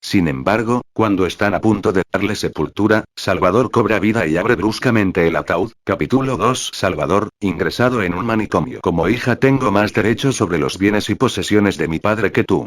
Sin embargo, cuando están a punto de darle sepultura, Salvador cobra vida y abre bruscamente el ataúd. Capítulo 2. Salvador, ingresado en un manicomio. Como hija tengo más derecho sobre los bienes y posesiones de mi padre que tú.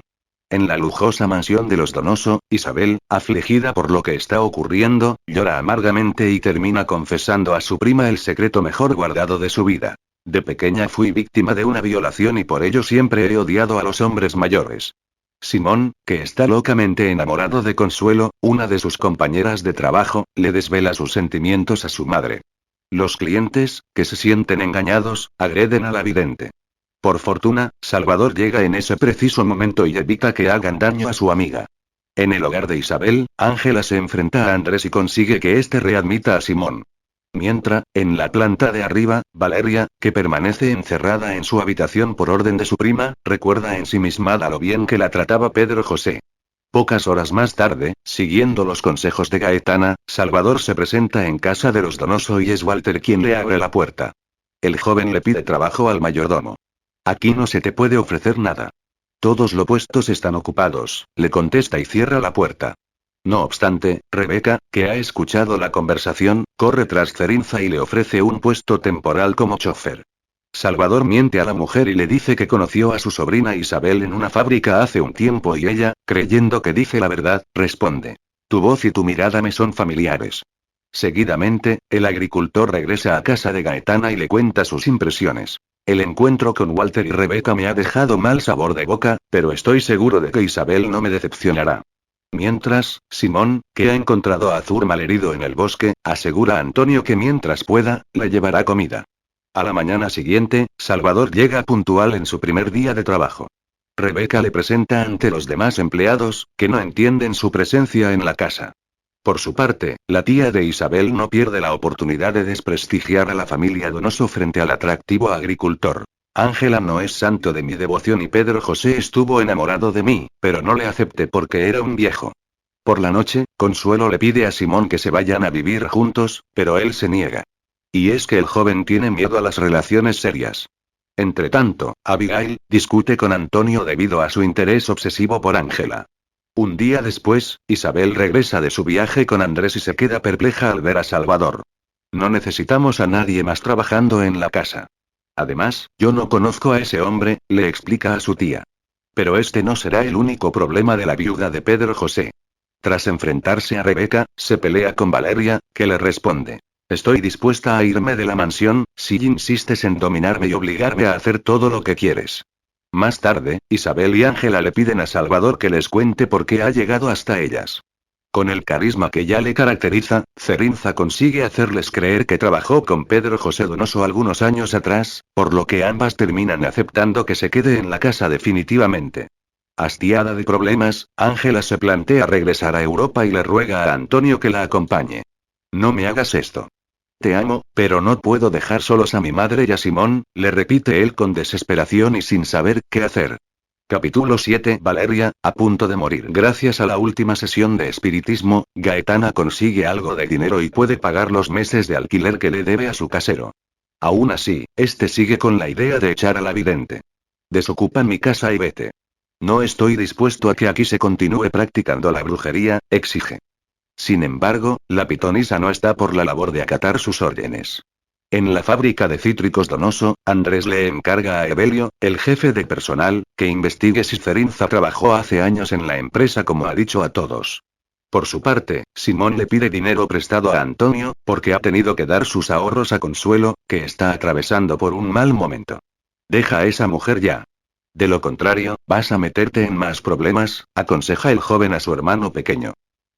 En la lujosa mansión de los Donoso, Isabel, afligida por lo que está ocurriendo, llora amargamente y termina confesando a su prima el secreto mejor guardado de su vida. De pequeña fui víctima de una violación y por ello siempre he odiado a los hombres mayores. Simón, que está locamente enamorado de Consuelo, una de sus compañeras de trabajo, le desvela sus sentimientos a su madre. Los clientes, que se sienten engañados, agreden a la vidente. Por fortuna, Salvador llega en ese preciso momento y evita que hagan daño a su amiga. En el hogar de Isabel, Ángela se enfrenta a Andrés y consigue que éste readmita a Simón. Mientras, en la planta de arriba, Valeria, que permanece encerrada en su habitación por orden de su prima, recuerda ensimismada lo bien que la trataba Pedro José. Pocas horas más tarde, siguiendo los consejos de Gaetana, Salvador se presenta en casa de los Donoso y es Walter quien le abre la puerta. El joven le pide trabajo al mayordomo. Aquí no se te puede ofrecer nada. Todos los puestos están ocupados, le contesta y cierra la puerta. No obstante, Rebeca, que ha escuchado la conversación, corre tras Cerinza y le ofrece un puesto temporal como chofer. Salvador miente a la mujer y le dice que conoció a su sobrina Isabel en una fábrica hace un tiempo y ella, creyendo que dice la verdad, responde: tu voz y tu mirada me son familiares. Seguidamente, el agricultor regresa a casa de Gaetana y le cuenta sus impresiones. El encuentro con Walter y Rebeca me ha dejado mal sabor de boca, pero estoy seguro de que Isabel no me decepcionará. Mientras, Simón, que ha encontrado a Azur malherido en el bosque, asegura a Antonio que mientras pueda, le llevará comida. A la mañana siguiente, Salvador llega puntual en su primer día de trabajo. Rebeca le presenta ante los demás empleados, que no entienden su presencia en la casa. Por su parte, la tía de Isabel no pierde la oportunidad de desprestigiar a la familia Donoso frente al atractivo agricultor. Ángela no es santo de mi devoción y Pedro José estuvo enamorado de mí, pero no le acepté porque era un viejo. Por la noche, Consuelo le pide a Simón que se vayan a vivir juntos, pero él se niega. Y es que el joven tiene miedo a las relaciones serias. Entretanto, Abigail discute con Antonio debido a su interés obsesivo por Ángela. Un día después, Isabel regresa de su viaje con Andrés y se queda perpleja al ver a Salvador. No necesitamos a nadie más trabajando en la casa. Además, yo no conozco a ese hombre, le explica a su tía. Pero este no será el único problema de la viuda de Pedro José. Tras enfrentarse a Rebeca, se pelea con Valeria, que le responde: estoy dispuesta a irme de la mansión, si insistes en dominarme y obligarme a hacer todo lo que quieres. Más tarde, Isabel y Ángela le piden a Salvador que les cuente por qué ha llegado hasta ellas. Con el carisma que ya le caracteriza, Cerinza consigue hacerles creer que trabajó con Pedro José Donoso algunos años atrás, por lo que ambas terminan aceptando que se quede en la casa definitivamente. Hastiada de problemas, Ángela se plantea regresar a Europa y le ruega a Antonio que la acompañe. No me hagas esto. Te amo, pero no puedo dejar solos a mi madre y a Simón, le repite él con desesperación y sin saber qué hacer. Capítulo 7. Valeria, a punto de morir. Gracias a la última sesión de espiritismo, Gaetana consigue algo de dinero y puede pagar los meses de alquiler que le debe a su casero. Aún así, este sigue con la idea de echar a la vidente. Desocupa mi casa y vete. No estoy dispuesto a que aquí se continúe practicando la brujería, exige. Sin embargo, la pitonisa no está por la labor de acatar sus órdenes. En la fábrica de cítricos Donoso, Andrés le encarga a Evelio, el jefe de personal, que investigue si Cerinza trabajó hace años en la empresa como ha dicho a todos. Por su parte, Simón le pide dinero prestado a Antonio, porque ha tenido que dar sus ahorros a Consuelo, que está atravesando por un mal momento. Deja a esa mujer ya. De lo contrario, vas a meterte en más problemas, aconseja el joven a su hermano pequeño.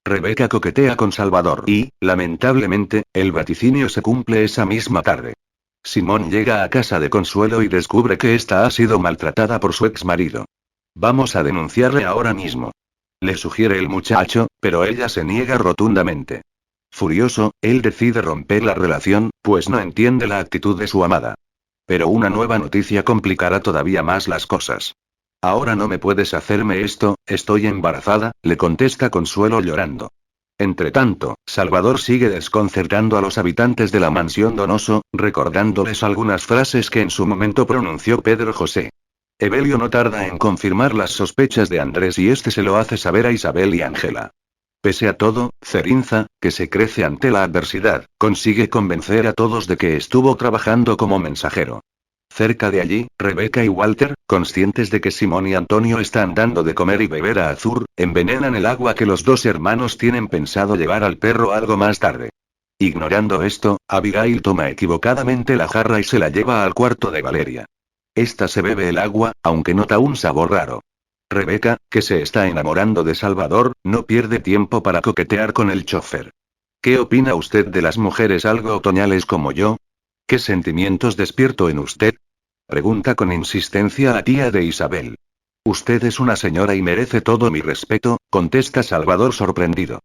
Rebeca coquetea con Salvador y, lamentablemente, el vaticinio se cumple esa misma tarde. Simón llega a casa de Consuelo y descubre que ésta ha sido maltratada por su exmarido. Vamos a denunciarle ahora mismo. Le sugiere el muchacho, pero ella se niega rotundamente. Furioso, él decide romper la relación, pues no entiende la actitud de su amada. Pero una nueva noticia complicará todavía más las cosas. Ahora no me puedes hacerme esto, estoy embarazada, le contesta Consuelo llorando. Entretanto, Salvador sigue desconcertando a los habitantes de la mansión Donoso, recordándoles algunas frases que en su momento pronunció Pedro José. Evelio no tarda en confirmar las sospechas de Andrés y este se lo hace saber a Isabel y Ángela. Pese a todo, Cerinza, que se crece ante la adversidad, consigue convencer a todos de que estuvo trabajando como mensajero. Cerca de allí, Rebeca y Walter, conscientes de que Simón y Antonio están dando de comer y beber a Azur, envenenan el agua que los dos hermanos tienen pensado llevar al perro algo más tarde. Ignorando esto, Abigail toma equivocadamente la jarra y se la lleva al cuarto de Valeria. Esta se bebe el agua, aunque nota un sabor raro. Rebeca, que se está enamorando de Salvador, no pierde tiempo para coquetear con el chofer. ¿Qué opina usted de las mujeres algo otoñales como yo? ¿Qué sentimientos despierto en usted? Pregunta con insistencia la tía de Isabel. Usted es una señora y merece todo mi respeto, contesta Salvador sorprendido.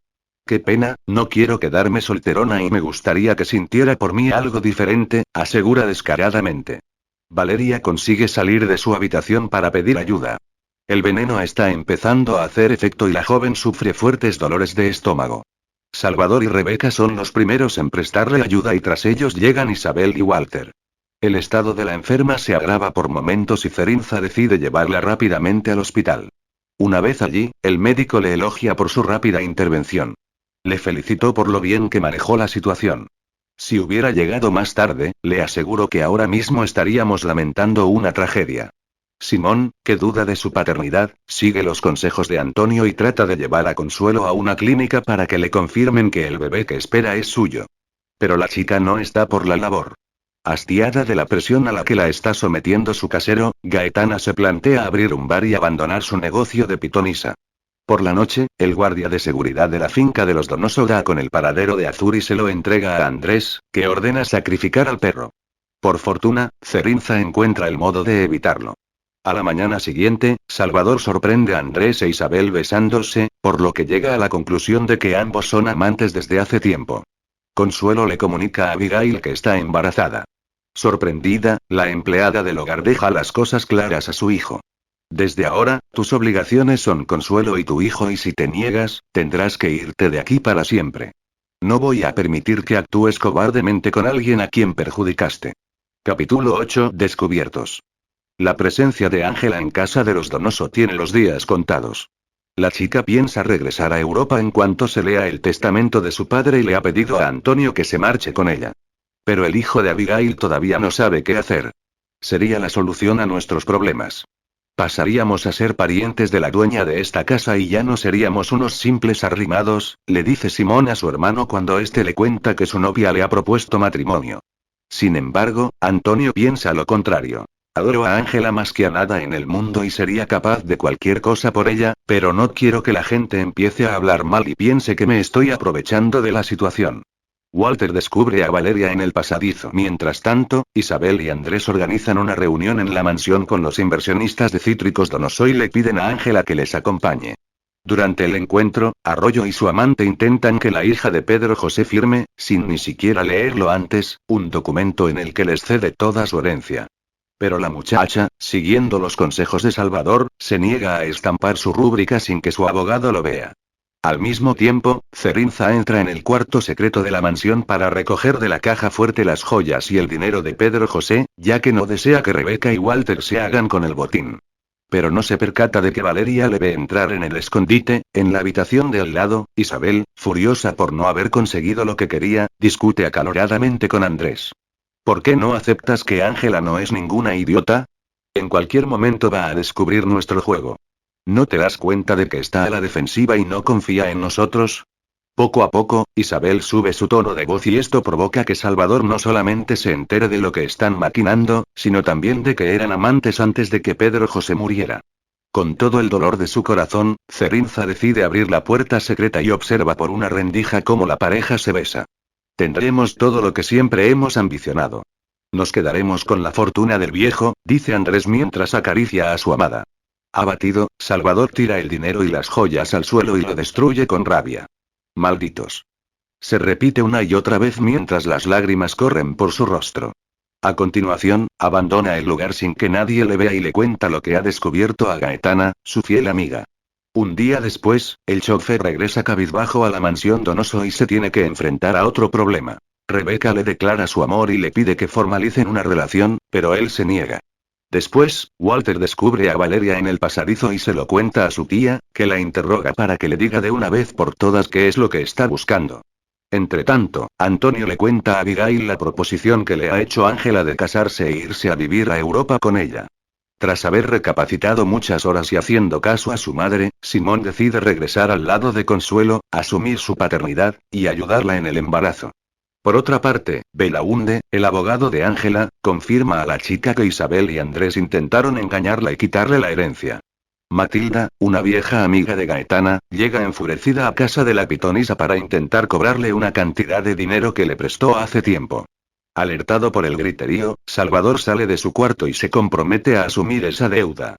Qué pena, no quiero quedarme solterona y me gustaría que sintiera por mí algo diferente, asegura descaradamente. Valeria consigue salir de su habitación para pedir ayuda. El veneno está empezando a hacer efecto y la joven sufre fuertes dolores de estómago. Salvador y Rebeca son los primeros en prestarle ayuda y tras ellos llegan Isabel y Walter. El estado de la enferma se agrava por momentos y Cerinza decide llevarla rápidamente al hospital. Una vez allí, el médico le elogia por su rápida intervención. Le felicitó por lo bien que manejó la situación. Si hubiera llegado más tarde, le aseguro que ahora mismo estaríamos lamentando una tragedia. Simón, que duda de su paternidad, sigue los consejos de Antonio y trata de llevar a Consuelo a una clínica para que le confirmen que el bebé que espera es suyo. Pero la chica no está por la labor. Hastiada de la presión a la que la está sometiendo su casero, Gaetana se plantea abrir un bar y abandonar su negocio de pitonisa. Por la noche, el guardia de seguridad de la finca de los Donoso da con el paradero de Azur y se lo entrega a Andrés, que ordena sacrificar al perro. Por fortuna, Cerinza encuentra el modo de evitarlo. A la mañana siguiente, Salvador sorprende a Andrés e Isabel besándose, por lo que llega a la conclusión de que ambos son amantes desde hace tiempo. Consuelo le comunica a Abigail que está embarazada. Sorprendida, la empleada del hogar deja las cosas claras a su hijo. Desde ahora, tus obligaciones son Consuelo y tu hijo y si te niegas, tendrás que irte de aquí para siempre. No voy a permitir que actúes cobardemente con alguien a quien perjudicaste. Capítulo 8. Descubiertos. La presencia de Ángela en casa de los Donoso tiene los días contados. La chica piensa regresar a Europa en cuanto se lea el testamento de su padre y le ha pedido a Antonio que se marche con ella. Pero el hijo de Abigail todavía no sabe qué hacer. Sería la solución a nuestros problemas. Pasaríamos a ser parientes de la dueña de esta casa y ya no seríamos unos simples arrimados, le dice Simón a su hermano cuando éste le cuenta que su novia le ha propuesto matrimonio. Sin embargo, Antonio piensa lo contrario. Adoro a Ángela más que a nada en el mundo y sería capaz de cualquier cosa por ella, pero no quiero que la gente empiece a hablar mal y piense que me estoy aprovechando de la situación. Walter descubre a Valeria en el pasadizo. Mientras tanto, Isabel y Andrés organizan una reunión en la mansión con los inversionistas de Cítricos Donoso y le piden a Ángela que les acompañe. Durante el encuentro, Arroyo y su amante intentan que la hija de Pedro José firme, sin ni siquiera leerlo antes, un documento en el que les cede toda su herencia. Pero la muchacha, siguiendo los consejos de Salvador, se niega a estampar su rúbrica sin que su abogado lo vea. Al mismo tiempo, Cerinza entra en el cuarto secreto de la mansión para recoger de la caja fuerte las joyas y el dinero de Pedro José, ya que no desea que Rebeca y Walter se hagan con el botín. Pero no se percata de que Valeria le ve entrar en el escondite. En la habitación de al lado, Isabel, furiosa por no haber conseguido lo que quería, discute acaloradamente con Andrés. ¿Por qué no aceptas que Ángela no es ninguna idiota? En cualquier momento va a descubrir nuestro juego. ¿No te das cuenta de que está a la defensiva y no confía en nosotros? Poco a poco, Isabel sube su tono de voz y esto provoca que Salvador no solamente se entere de lo que están maquinando, sino también de que eran amantes antes de que Pedro José muriera. Con todo el dolor de su corazón, Cerinza decide abrir la puerta secreta y observa por una rendija cómo la pareja se besa. Tendremos todo lo que siempre hemos ambicionado. Nos quedaremos con la fortuna del viejo, dice Andrés mientras acaricia a su amada. Abatido, Salvador tira el dinero y las joyas al suelo y lo destruye con rabia. Malditos. Se repite una y otra vez mientras las lágrimas corren por su rostro. A continuación, abandona el lugar sin que nadie le vea y le cuenta lo que ha descubierto a Gaetana, su fiel amiga. Un día después, el chofer regresa cabizbajo a la mansión Donoso y se tiene que enfrentar a otro problema. Rebeca le declara su amor y le pide que formalicen una relación, pero él se niega. Después, Walter descubre a Valeria en el pasadizo y se lo cuenta a su tía, que la interroga para que le diga de una vez por todas qué es lo que está buscando. Entretanto, Antonio le cuenta a Abigail la proposición que le ha hecho Ángela de casarse e irse a vivir a Europa con ella. Tras haber recapacitado muchas horas y haciendo caso a su madre, Simón decide regresar al lado de Consuelo, asumir su paternidad, y ayudarla en el embarazo. Por otra parte, Belaúnde, el abogado de Ángela, confirma a la chica que Isabel y Andrés intentaron engañarla y quitarle la herencia. Matilda, una vieja amiga de Gaetana, llega enfurecida a casa de la pitonisa para intentar cobrarle una cantidad de dinero que le prestó hace tiempo. Alertado por el griterío, Salvador sale de su cuarto y se compromete a asumir esa deuda.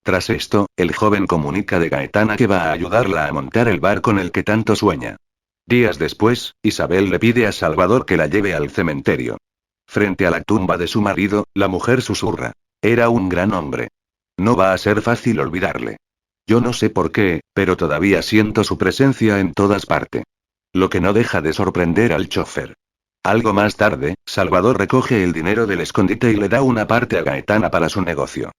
Tras esto, el joven comunica de Gaetana que va a ayudarla a montar el bar con el que tanto sueña. Días después, Isabel le pide a Salvador que la lleve al cementerio. Frente a la tumba de su marido, la mujer susurra: era un gran hombre. No va a ser fácil olvidarle. Yo no sé por qué, pero todavía siento su presencia en todas partes. Lo que no deja de sorprender al chofer. Algo más tarde, Salvador recoge el dinero del escondite y le da una parte a Gaetana para su negocio.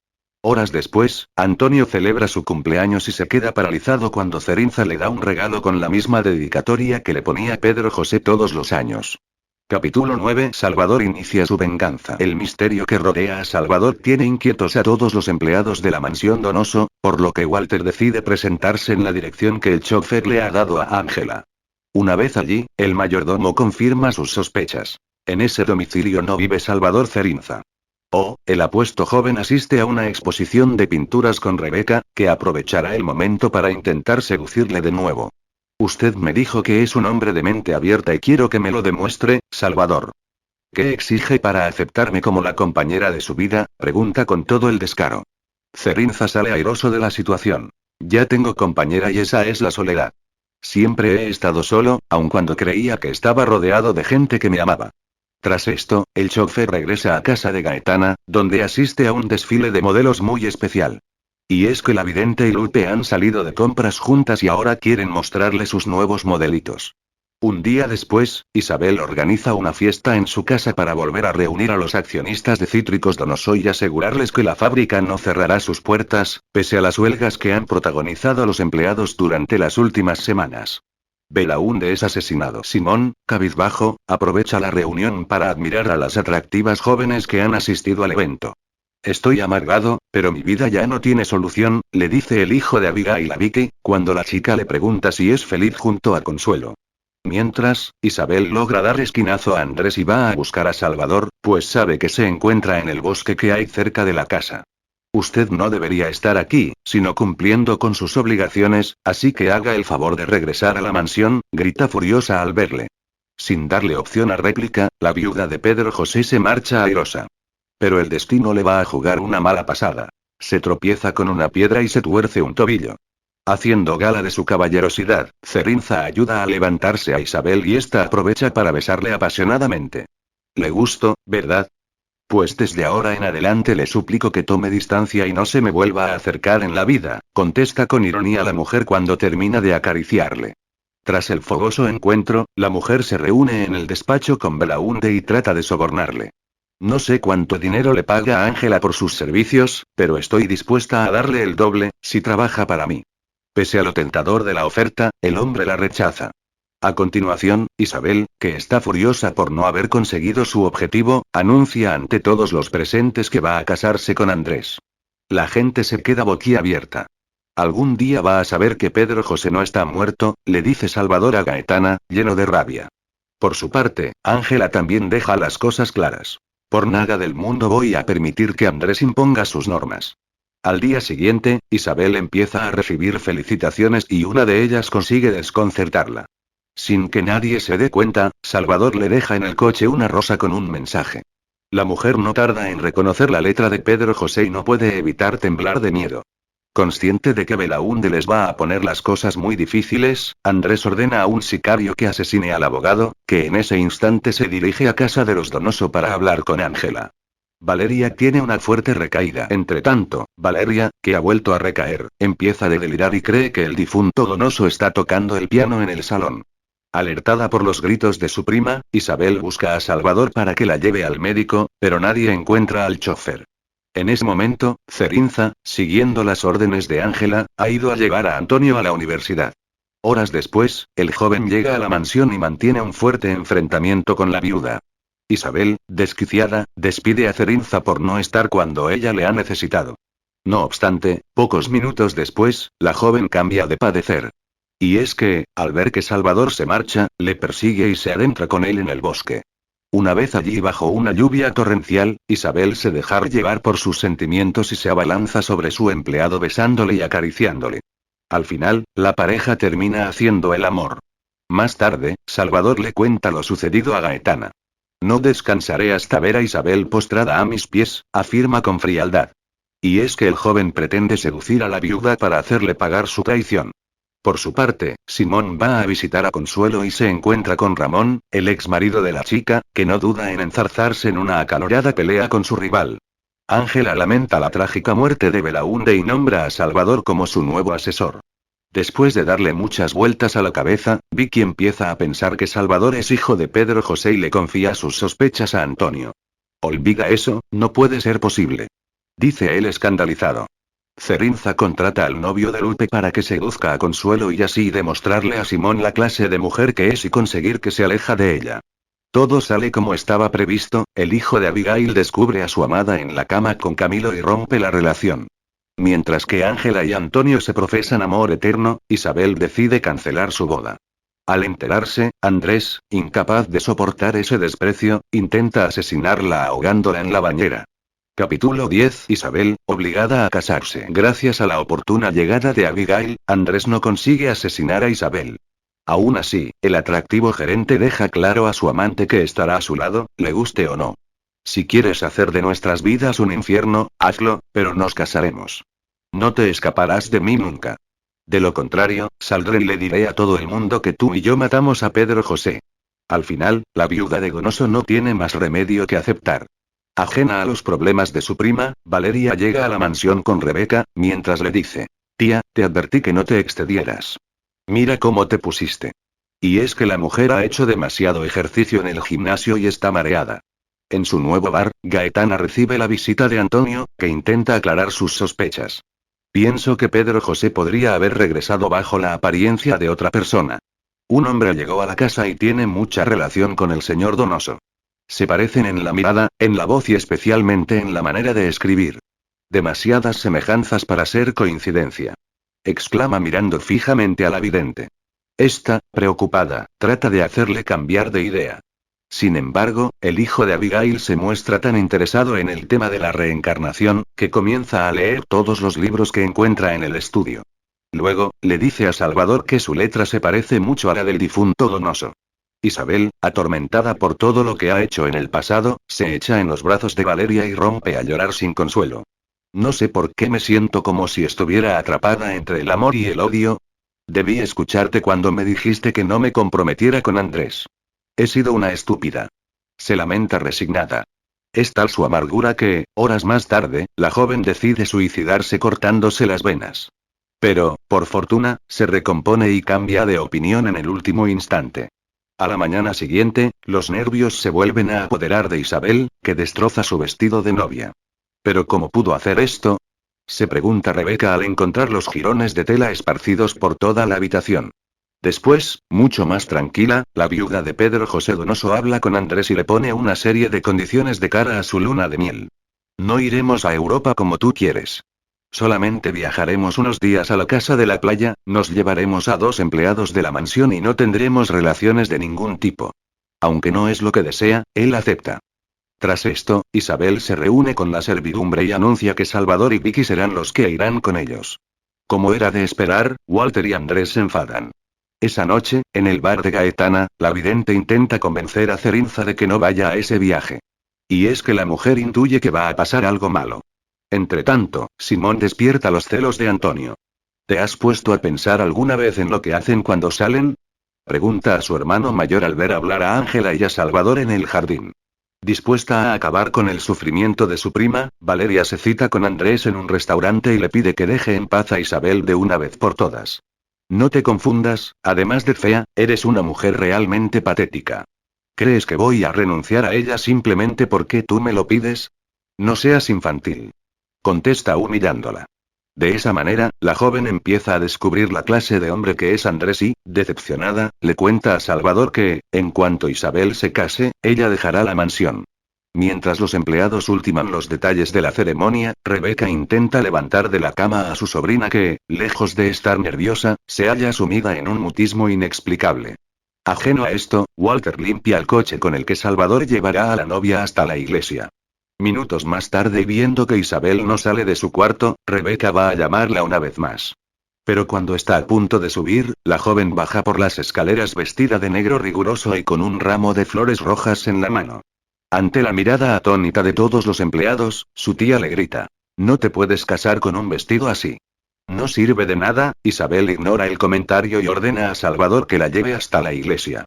Horas después, Antonio celebra su cumpleaños y se queda paralizado cuando Cerinza le da un regalo con la misma dedicatoria que le ponía Pedro José todos los años. Capítulo 9. Salvador inicia su venganza. El misterio que rodea a Salvador tiene inquietos a todos los empleados de la mansión Donoso, por lo que Walter decide presentarse en la dirección que el chofer le ha dado a Ángela. Una vez allí, el mayordomo confirma sus sospechas. En ese domicilio no vive Salvador Cerinza. El apuesto joven asiste a una exposición de pinturas con Rebeca, que aprovechará el momento para intentar seducirle de nuevo. Usted me dijo que es un hombre de mente abierta y quiero que me lo demuestre, Salvador. ¿Qué exige para aceptarme como la compañera de su vida?, pregunta con todo el descaro. Cerinza sale airoso de la situación. Ya tengo compañera y esa es la soledad. Siempre he estado solo, aun cuando creía que estaba rodeado de gente que me amaba. Tras esto, el chofer regresa a casa de Gaetana, donde asiste a un desfile de modelos muy especial. Y es que la vidente y Lupe han salido de compras juntas y ahora quieren mostrarle sus nuevos modelitos. Un día después, Isabel organiza una fiesta en su casa para volver a reunir a los accionistas de Cítricos Donoso y asegurarles que la fábrica no cerrará sus puertas, pese a las huelgas que han protagonizado los empleados durante las últimas semanas. Belaúnde es asesinado. Simón, cabizbajo, aprovecha la reunión para admirar a las atractivas jóvenes que han asistido al evento. Estoy amargado, pero mi vida ya no tiene solución, le dice el hijo de Abigail a Vicky, cuando la chica le pregunta si es feliz junto a Consuelo. Mientras, Isabel logra dar esquinazo a Andrés y va a buscar a Salvador, pues sabe que se encuentra en el bosque que hay cerca de la casa. Usted no debería estar aquí, sino cumpliendo con sus obligaciones, así que haga el favor de regresar a la mansión, grita furiosa al verle. Sin darle opción a réplica, la viuda de Pedro José se marcha airosa. Pero el destino le va a jugar una mala pasada. Se tropieza con una piedra y se tuerce un tobillo. Haciendo gala de su caballerosidad, Cerinza ayuda a levantarse a Isabel y ésta aprovecha para besarle apasionadamente. Le gusto, ¿verdad? Pues desde ahora en adelante le suplico que tome distancia y no se me vuelva a acercar en la vida, contesta con ironía la mujer cuando termina de acariciarle. Tras el fogoso encuentro, la mujer se reúne en el despacho con Belaúnde y trata de sobornarle. No sé cuánto dinero le paga a Ángela por sus servicios, pero estoy dispuesta a darle el doble, si trabaja para mí. Pese a lo tentador de la oferta, el hombre la rechaza. A continuación, Isabel, que está furiosa por no haber conseguido su objetivo, anuncia ante todos los presentes que va a casarse con Andrés. La gente se queda boquiabierta. Algún día va a saber que Pedro José no está muerto, le dice Salvador a Gaetana, lleno de rabia. Por su parte, Ángela también deja las cosas claras. Por nada del mundo voy a permitir que Andrés imponga sus normas. Al día siguiente, Isabel empieza a recibir felicitaciones y una de ellas consigue desconcertarla. Sin que nadie se dé cuenta, Salvador le deja en el coche una rosa con un mensaje. La mujer no tarda en reconocer la letra de Pedro José y no puede evitar temblar de miedo. Consciente de que Belaúnde les va a poner las cosas muy difíciles, Andrés ordena a un sicario que asesine al abogado, que en ese instante se dirige a casa de los Donoso para hablar con Ángela. Valeria tiene una fuerte recaída. Entretanto, Valeria, que ha vuelto a recaer, empieza a delirar y cree que el difunto Donoso está tocando el piano en el salón. Alertada por los gritos de su prima, Isabel busca a Salvador para que la lleve al médico, pero nadie encuentra al chofer. En ese momento, Cerinza, siguiendo las órdenes de Ángela, ha ido a llevar a Antonio a la universidad. Horas después, el joven llega a la mansión y mantiene un fuerte enfrentamiento con la viuda. Isabel, desquiciada, despide a Cerinza por no estar cuando ella le ha necesitado. No obstante, pocos minutos después, la joven cambia de padecer. Y es que, al ver que Salvador se marcha, le persigue y se adentra con él en el bosque. Una vez allí bajo una lluvia torrencial, Isabel se deja llevar por sus sentimientos y se abalanza sobre su empleado besándole y acariciándole. Al final, la pareja termina haciendo el amor. Más tarde, Salvador le cuenta lo sucedido a Gaetana. No descansaré hasta ver a Isabel postrada a mis pies, afirma con frialdad. Y es que el joven pretende seducir a la viuda para hacerle pagar su traición. Por su parte, Simón va a visitar a Consuelo y se encuentra con Ramón, el ex marido de la chica, que no duda en enzarzarse en una acalorada pelea con su rival. Ángela lamenta la trágica muerte de Belaúnde y nombra a Salvador como su nuevo asesor. Después de darle muchas vueltas a la cabeza, Vicky empieza a pensar que Salvador es hijo de Pedro José y le confía sus sospechas a Antonio. Olvida eso, no puede ser posible, dice él escandalizado. Cerinza contrata al novio de Lupe para que seduzca a Consuelo y así demostrarle a Simón la clase de mujer que es y conseguir que se aleja de ella. Todo sale como estaba previsto, el hijo de Abigail descubre a su amada en la cama con Camilo y rompe la relación. Mientras que Ángela y Antonio se profesan amor eterno, Isabel decide cancelar su boda. Al enterarse, Andrés, incapaz de soportar ese desprecio, intenta asesinarla ahogándola en la bañera. Capítulo 10. Isabel, obligada a casarse. Gracias a la oportuna llegada de Abigail, Andrés no consigue asesinar a Isabel. Aún así, el atractivo gerente deja claro a su amante que estará a su lado, le guste o no. Si quieres hacer de nuestras vidas un infierno, hazlo, pero nos casaremos. No te escaparás de mí nunca. De lo contrario, saldré y le diré a todo el mundo que tú y yo matamos a Pedro José. Al final, la viuda de Donoso no tiene más remedio que aceptar. Ajena a los problemas de su prima, Valeria llega a la mansión con Rebeca, mientras le dice: Tía, te advertí que no te excedieras. Mira cómo te pusiste. Y es que la mujer ha hecho demasiado ejercicio en el gimnasio y está mareada. En su nuevo bar, Gaetana recibe la visita de Antonio, que intenta aclarar sus sospechas. Pienso que Pedro José podría haber regresado bajo la apariencia de otra persona. Un hombre llegó a la casa y tiene mucha relación con el señor Donoso. Se parecen en la mirada, en la voz y especialmente en la manera de escribir. Demasiadas semejanzas para ser coincidencia. Exclama mirando fijamente a la vidente. Esta, preocupada, trata de hacerle cambiar de idea. Sin embargo, el hijo de Abigail se muestra tan interesado en el tema de la reencarnación, que comienza a leer todos los libros que encuentra en el estudio. Luego, le dice a Salvador que su letra se parece mucho a la del difunto Donoso. Isabel, atormentada por todo lo que ha hecho en el pasado, se echa en los brazos de Valeria y rompe a llorar sin consuelo. No sé por qué me siento como si estuviera atrapada entre el amor y el odio. Debí escucharte cuando me dijiste que no me comprometiera con Andrés. He sido una estúpida. Se lamenta resignada. Es tal su amargura que, horas más tarde, la joven decide suicidarse cortándose las venas. Pero, por fortuna, se recompone y cambia de opinión en el último instante. A la mañana siguiente, los nervios se vuelven a apoderar de Isabel, que destroza su vestido de novia. ¿Pero cómo pudo hacer esto?, se pregunta Rebeca al encontrar los jirones de tela esparcidos por toda la habitación. Después, mucho más tranquila, la viuda de Pedro José Donoso habla con Andrés y le pone una serie de condiciones de cara a su luna de miel. No iremos a Europa como tú quieres. Solamente viajaremos unos días a la casa de la playa, nos llevaremos a 2 empleados de la mansión y no tendremos relaciones de ningún tipo. Aunque no es lo que desea, él acepta. Tras esto, Isabel se reúne con la servidumbre y anuncia que Salvador y Vicky serán los que irán con ellos. Como era de esperar, Walter y Andrés se enfadan. Esa noche, en el bar de Gaetana, la vidente intenta convencer a Cerinza de que no vaya a ese viaje. Y es que la mujer intuye que va a pasar algo malo. Entretanto, Simón despierta los celos de Antonio. ¿Te has puesto a pensar alguna vez en lo que hacen cuando salen?, pregunta a su hermano mayor al ver hablar a Ángela y a Salvador en el jardín. Dispuesta a acabar con el sufrimiento de su prima, Valeria se cita con Andrés en un restaurante y le pide que deje en paz a Isabel de una vez por todas. No te confundas, además de fea, eres una mujer realmente patética. ¿Crees que voy a renunciar a ella simplemente porque tú me lo pides? No seas infantil. contesta humillándola. De esa manera, la joven empieza a descubrir la clase de hombre que es Andrés y, decepcionada, le cuenta a Salvador que, en cuanto Isabel se case, ella dejará la mansión. Mientras los empleados ultiman los detalles de la ceremonia, Rebeca intenta levantar de la cama a su sobrina que, lejos de estar nerviosa, se halla sumida en un mutismo inexplicable. Ajeno a esto, Walter limpia el coche con el que Salvador llevará a la novia hasta la iglesia. Minutos más tarde, viendo que Isabel no sale de su cuarto, Rebeca va a llamarla una vez más. Pero cuando está a punto de subir, la joven baja por las escaleras vestida de negro riguroso y con un ramo de flores rojas en la mano. Ante la mirada atónita de todos los empleados, su tía le grita: «No te puedes casar con un vestido así». No sirve de nada, Isabel ignora el comentario y ordena a Salvador que la lleve hasta la iglesia.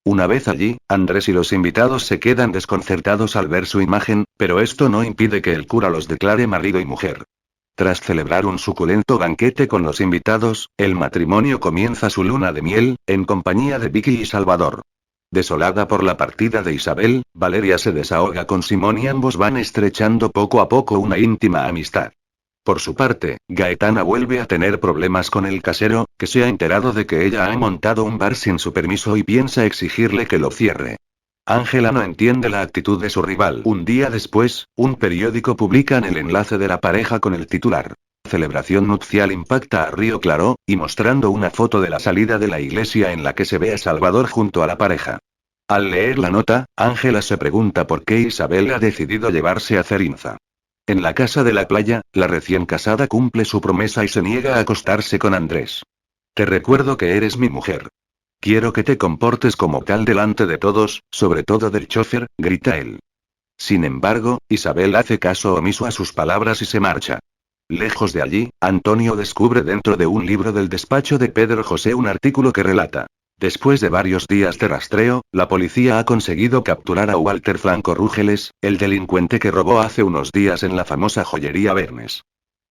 Una vez allí, Andrés y los invitados se quedan desconcertados al ver su imagen, pero esto no impide que el cura los declare marido y mujer. Tras celebrar un suculento banquete con los invitados, el matrimonio comienza su luna de miel, en compañía de Vicky y Salvador. Desolada por la partida de Isabel, Valeria se desahoga con Simón y ambos van estrechando poco a poco una íntima amistad. Por su parte, Gaetana vuelve a tener problemas con el casero, que se ha enterado de que ella ha montado un bar sin su permiso y piensa exigirle que lo cierre. Ángela no entiende la actitud de su rival. Un día después, un periódico publica el enlace de la pareja con el titular: «Celebración nupcial impacta a Río Claro», y mostrando una foto de la salida de la iglesia en la que se ve a Salvador junto a la pareja. Al leer la nota, Ángela se pregunta por qué Isabel ha decidido llevarse a Cerinza. En la casa de la playa, la recién casada cumple su promesa y se niega a acostarse con Andrés. «Te recuerdo que eres mi mujer. Quiero que te comportes como tal delante de todos, sobre todo del chofer», grita él. Sin embargo, Isabel hace caso omiso a sus palabras y se marcha. Lejos de allí, Antonio descubre dentro de un libro del despacho de Pedro José un artículo que relata: «Después de varios días de rastreo, la policía ha conseguido capturar a Walter Franco Rúgeles, el delincuente que robó hace unos días en la famosa joyería Bernes».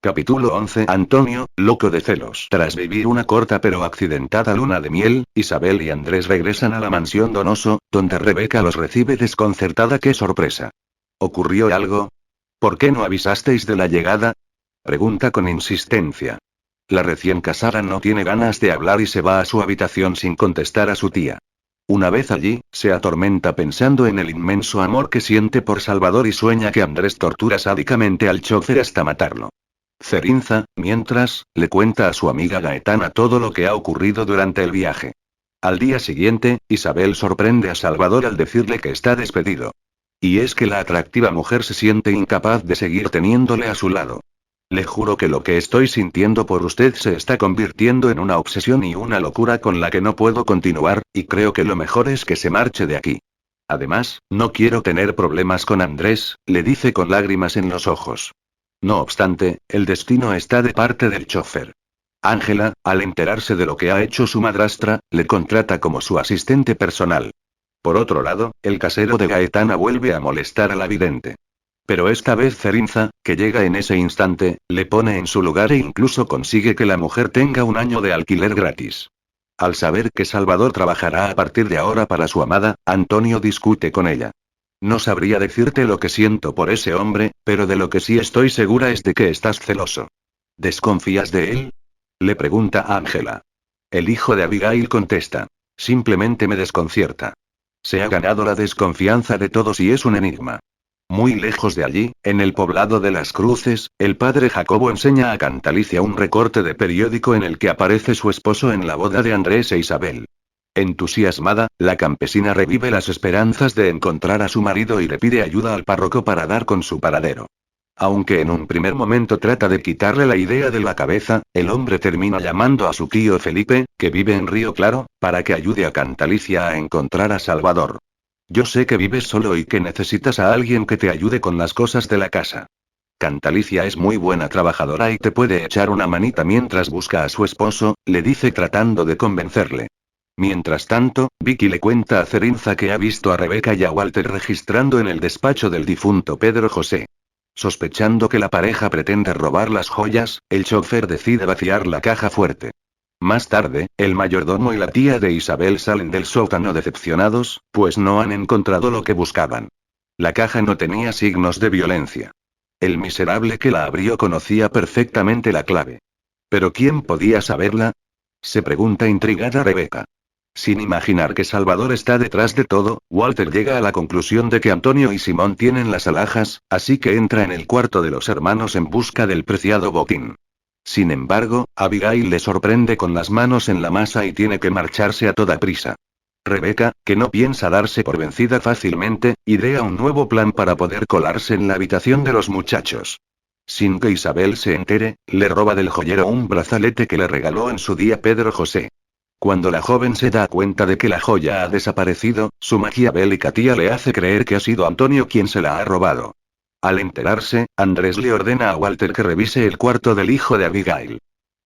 Capítulo 11. Antonio, loco de celos. Tras vivir una corta pero accidentada luna de miel, Isabel y Andrés regresan a la mansión Donoso, donde Rebeca los recibe desconcertada. «¡Qué sorpresa! ¿Ocurrió algo? ¿Por qué no avisasteis de la llegada?», pregunta con insistencia. La recién casada no tiene ganas de hablar y se va a su habitación sin contestar a su tía. Una vez allí, se atormenta pensando en el inmenso amor que siente por Salvador y sueña que Andrés tortura sádicamente al chofer hasta matarlo. Cerinza, mientras, le cuenta a su amiga Gaetana todo lo que ha ocurrido durante el viaje. Al día siguiente, Isabel sorprende a Salvador al decirle que está despedido. Y es que la atractiva mujer se siente incapaz de seguir teniéndole a su lado. «Le juro que lo que estoy sintiendo por usted se está convirtiendo en una obsesión y una locura con la que no puedo continuar, y creo que lo mejor es que se marche de aquí. Además, no quiero tener problemas con Andrés», le dice con lágrimas en los ojos. No obstante, el destino está de parte del chofer. Ángela, al enterarse de lo que ha hecho su madrastra, le contrata como su asistente personal. Por otro lado, el casero de Gaetana vuelve a molestar a la vidente. Pero esta vez Cerinza, que llega en ese instante, le pone en su lugar e incluso consigue que la mujer tenga un año de alquiler gratis. Al saber que Salvador trabajará a partir de ahora para su amada, Antonio discute con ella. «No sabría decirte lo que siento por ese hombre, pero de lo que sí estoy segura es de que estás celoso». «¿Desconfías de él?», le pregunta Ángela. El hijo de Abigail contesta: «Simplemente me desconcierta. Se ha ganado la desconfianza de todos y es un enigma». Muy lejos de allí, en el poblado de Las Cruces, el padre Jacobo enseña a Cantalicia un recorte de periódico en el que aparece su esposo en la boda de Andrés e Isabel. Entusiasmada, la campesina revive las esperanzas de encontrar a su marido y le pide ayuda al párroco para dar con su paradero. Aunque en un primer momento trata de quitarle la idea de la cabeza, el hombre termina llamando a su tío Felipe, que vive en Río Claro, para que ayude a Cantalicia a encontrar a Salvador. «Yo sé que vives solo y que necesitas a alguien que te ayude con las cosas de la casa. Cantalicia es muy buena trabajadora y te puede echar una manita mientras busca a su esposo», le dice tratando de convencerle. Mientras tanto, Vicky le cuenta a Cerinza que ha visto a Rebeca y a Walter registrando en el despacho del difunto Pedro José. Sospechando que la pareja pretende robar las joyas, el chofer decide vaciar la caja fuerte. Más tarde, el mayordomo y la tía de Isabel salen del sótano decepcionados, pues no han encontrado lo que buscaban. La caja no tenía signos de violencia. El miserable que la abrió conocía perfectamente la clave. ¿Pero quién podía saberla? Se pregunta intrigada Rebeca. Sin imaginar que Salvador está detrás de todo, Walter llega a la conclusión de que Antonio y Simón tienen las alhajas, así que entra en el cuarto de los hermanos en busca del preciado botín. Sin embargo, Abigail le sorprende con las manos en la masa y tiene que marcharse a toda prisa. Rebeca, que no piensa darse por vencida fácilmente, idea un nuevo plan para poder colarse en la habitación de los muchachos. Sin que Isabel se entere, le roba del joyero un brazalete que le regaló en su día Pedro José. Cuando la joven se da cuenta de que la joya ha desaparecido, su maquiavélica tía le hace creer que ha sido Antonio quien se la ha robado. Al enterarse, Andrés le ordena a Walter que revise el cuarto del hijo de Abigail.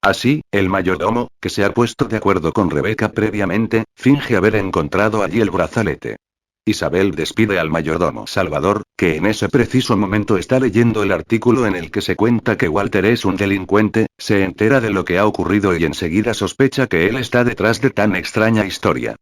Así, el mayordomo, que se ha puesto de acuerdo con Rebeca previamente, finge haber encontrado allí el brazalete. Isabel despide al mayordomo Salvador, que en ese preciso momento está leyendo el artículo en el que se cuenta que Walter es un delincuente, se entera de lo que ha ocurrido y enseguida sospecha que él está detrás de tan extraña historia.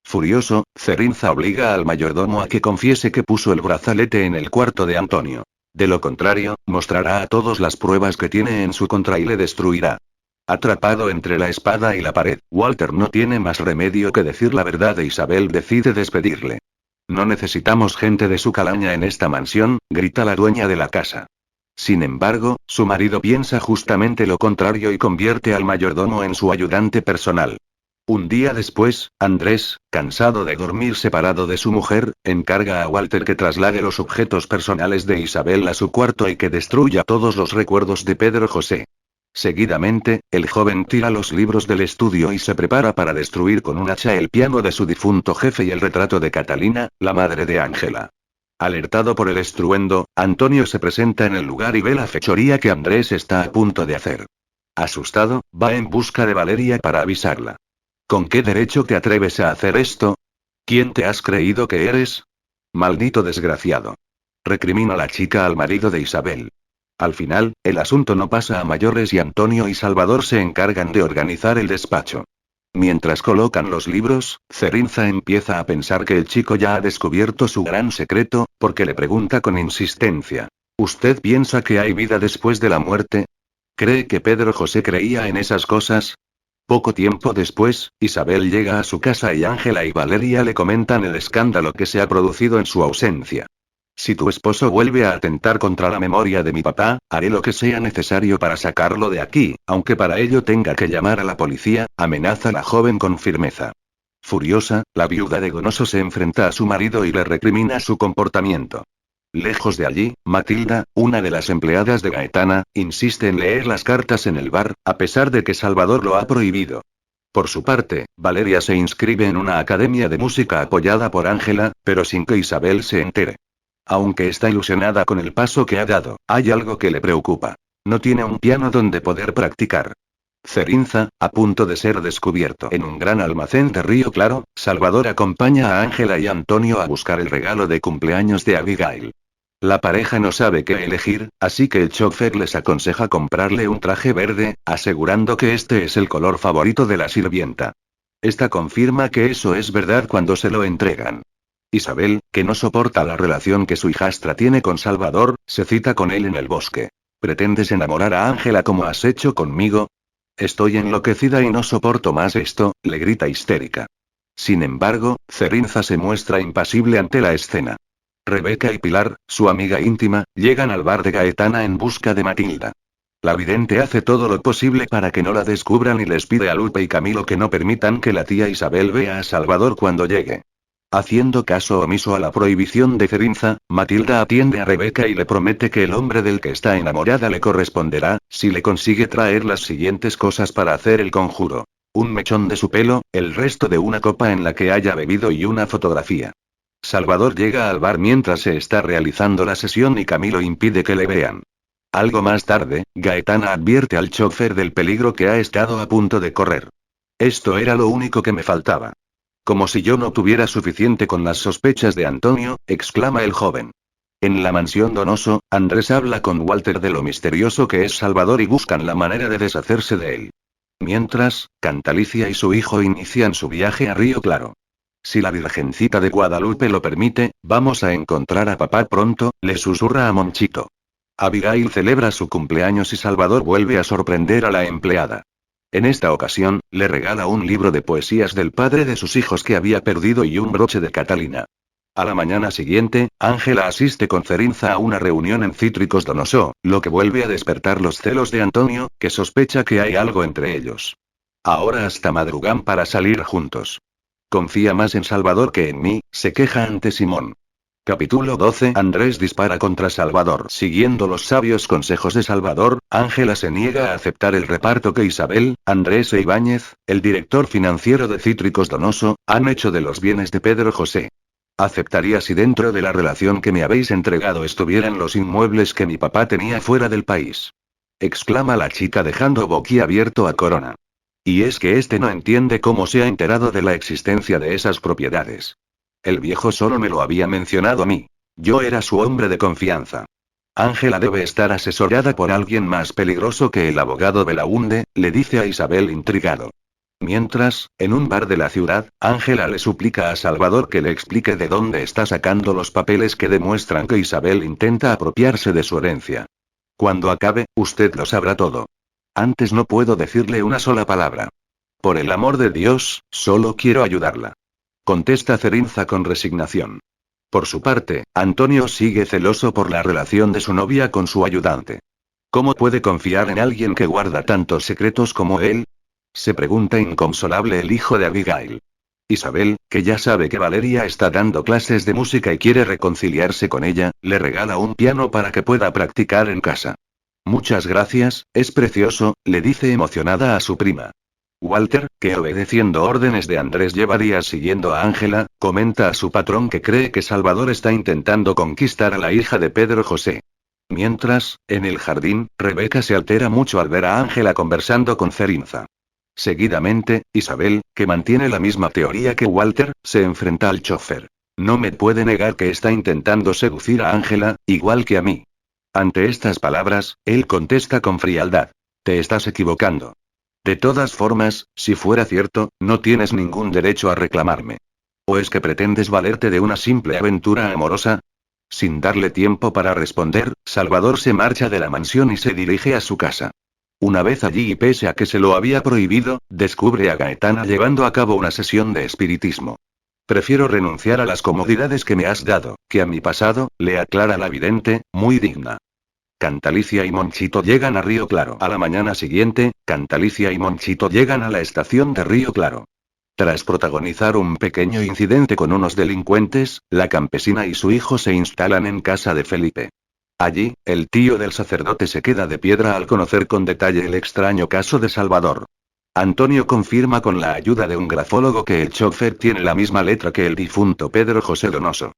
Furioso, Cerinza obliga al mayordomo a que confiese que puso el brazalete en el cuarto de Antonio. De lo contrario, mostrará a todos las pruebas que tiene en su contra y le destruirá. Atrapado entre la espada y la pared, Walter no tiene más remedio que decir la verdad e Isabel decide despedirle. No necesitamos gente de su calaña en esta mansión, grita la dueña de la casa. Sin embargo, su marido piensa justamente lo contrario y convierte al mayordomo en su ayudante personal. Un día después, Andrés, cansado de dormir separado de su mujer, encarga a Walter que traslade los objetos personales de Isabel a su cuarto y que destruya todos los recuerdos de Pedro José. Seguidamente, el joven tira los libros del estudio y se prepara para destruir con un hacha el piano de su difunto jefe y el retrato de Catalina, la madre de Ángela. Alertado por el estruendo, Antonio se presenta en el lugar y ve la fechoría que Andrés está a punto de hacer. Asustado, va en busca de Valeria para avisarla. ¿Con qué derecho te atreves a hacer esto? ¿Quién te has creído que eres? Maldito desgraciado. Recrimina la chica al marido de Isabel. Al final, el asunto no pasa a mayores y Antonio y Salvador se encargan de organizar el despacho. Mientras colocan los libros, Cerinza empieza a pensar que el chico ya ha descubierto su gran secreto, porque le pregunta con insistencia. ¿Usted piensa que hay vida después de la muerte? ¿Cree que Pedro José creía en esas cosas? Poco tiempo después, Isabel llega a su casa y Ángela y Valeria le comentan el escándalo que se ha producido en su ausencia. Si tu esposo vuelve a atentar contra la memoria de mi papá, haré lo que sea necesario para sacarlo de aquí, aunque para ello tenga que llamar a la policía, amenaza la joven con firmeza. Furiosa, la viuda de Donoso se enfrenta a su marido y le recrimina su comportamiento. Lejos de allí, Matilda, una de las empleadas de Gaetana, insiste en leer las cartas en el bar, a pesar de que Salvador lo ha prohibido. Por su parte, Valeria se inscribe en una academia de música apoyada por Ángela, pero sin que Isabel se entere. Aunque está ilusionada con el paso que ha dado, hay algo que le preocupa. No tiene un piano donde poder practicar. Cerinza, a punto de ser descubierto en un gran almacén de Río Claro, Salvador acompaña a Ángela y Antonio a buscar el regalo de cumpleaños de Abigail. La pareja no sabe qué elegir, así que el chofer les aconseja comprarle un traje verde, asegurando que este es el color favorito de la sirvienta. Esta confirma que eso es verdad cuando se lo entregan. Isabel, que no soporta la relación que su hijastra tiene con Salvador, se cita con él en el bosque. ¿Pretendes enamorar a Ángela como has hecho conmigo? Estoy enloquecida y no soporto más esto, le grita histérica. Sin embargo, Cerinza se muestra impasible ante la escena. Rebeca y Pilar, su amiga íntima, llegan al bar de Gaetana en busca de Matilda. La vidente hace todo lo posible para que no la descubran y les pide a Lupe y Camilo que no permitan que la tía Isabel vea a Salvador cuando llegue. Haciendo caso omiso a la prohibición de Cerinza, Matilda atiende a Rebeca y le promete que el hombre del que está enamorada le corresponderá, si le consigue traer las siguientes cosas para hacer el conjuro. Un mechón de su pelo, el resto de una copa en la que haya bebido y una fotografía. Salvador llega al bar mientras se está realizando la sesión y Camilo impide que le vean. Algo más tarde, Gaetana advierte al chofer del peligro que ha estado a punto de correr. Esto era lo único que me faltaba. Como si yo no tuviera suficiente con las sospechas de Antonio, exclama el joven. En la mansión Donoso, Andrés habla con Walter de lo misterioso que es Salvador y buscan la manera de deshacerse de él. Mientras, Cantalicia y su hijo inician su viaje a Río Claro. Si la Virgencita de Guadalupe lo permite, vamos a encontrar a papá pronto, le susurra a Monchito. Abigail celebra su cumpleaños y Salvador vuelve a sorprender a la empleada. En esta ocasión, le regala un libro de poesías del padre de sus hijos que había perdido y un broche de Catalina. A la mañana siguiente, Ángela asiste con Cerinza a una reunión en Cítricos Donoso, lo que vuelve a despertar los celos de Antonio, que sospecha que hay algo entre ellos. Ahora hasta madrugan para salir juntos. Confía más en Salvador que en mí, se queja ante Simón. Capítulo 12. Andrés dispara contra Salvador. Siguiendo los sabios consejos de Salvador, Ángela se niega a aceptar el reparto que Isabel, Andrés e Ibáñez, el director financiero de Cítricos Donoso, han hecho de los bienes de Pedro José. Aceptaría si dentro de la relación que me habéis entregado estuvieran los inmuebles que mi papá tenía fuera del país. Exclama la chica dejando boquiabierto a Corona. Y es que este no entiende cómo se ha enterado de la existencia de esas propiedades. El viejo solo me lo había mencionado a mí. Yo era su hombre de confianza. Ángela debe estar asesorada por alguien más peligroso que el abogado Belaúnde, le dice a Isabel intrigado. Mientras, en un bar de la ciudad, Ángela le suplica a Salvador que le explique de dónde está sacando los papeles que demuestran que Isabel intenta apropiarse de su herencia. Cuando acabe, usted lo sabrá todo. Antes no puedo decirle una sola palabra. Por el amor de Dios, solo quiero ayudarla. Contesta Cerinza con resignación. Por su parte, Antonio sigue celoso por la relación de su novia con su ayudante. ¿Cómo puede confiar en alguien que guarda tantos secretos como él? Se pregunta inconsolable el hijo de Abigail. Isabel, que ya sabe que Valeria está dando clases de música y quiere reconciliarse con ella, le regala un piano para que pueda practicar en casa. Muchas gracias, es precioso, le dice emocionada a su prima. Walter, que obedeciendo órdenes de Andrés lleva días siguiendo a Ángela, comenta a su patrón que cree que Salvador está intentando conquistar a la hija de Pedro José. Mientras, en el jardín, Rebeca se altera mucho al ver a Ángela conversando con Cerinza. Seguidamente, Isabel, que mantiene la misma teoría que Walter, se enfrenta al chofer. No me puede negar que está intentando seducir a Ángela, igual que a mí. Ante estas palabras, él contesta con frialdad. Te estás equivocando. De todas formas, si fuera cierto, no tienes ningún derecho a reclamarme. ¿O es que pretendes valerte de una simple aventura amorosa? Sin darle tiempo para responder, Salvador se marcha de la mansión y se dirige a su casa. Una vez allí y pese a que se lo había prohibido, descubre a Gaetana llevando a cabo una sesión de espiritismo. Prefiero renunciar a las comodidades que me has dado, que a mi pasado, le aclara la vidente, muy digna. Cantalicia y Monchito llegan a Río Claro. A la mañana siguiente, Cantalicia y Monchito llegan a la estación de Río Claro. Tras protagonizar un pequeño incidente con unos delincuentes, la campesina y su hijo se instalan en casa de Felipe. Allí, el tío del sacerdote se queda de piedra al conocer con detalle el extraño caso de Salvador. Antonio confirma con la ayuda de un grafólogo que el chofer tiene la misma letra que el difunto Pedro José Donoso.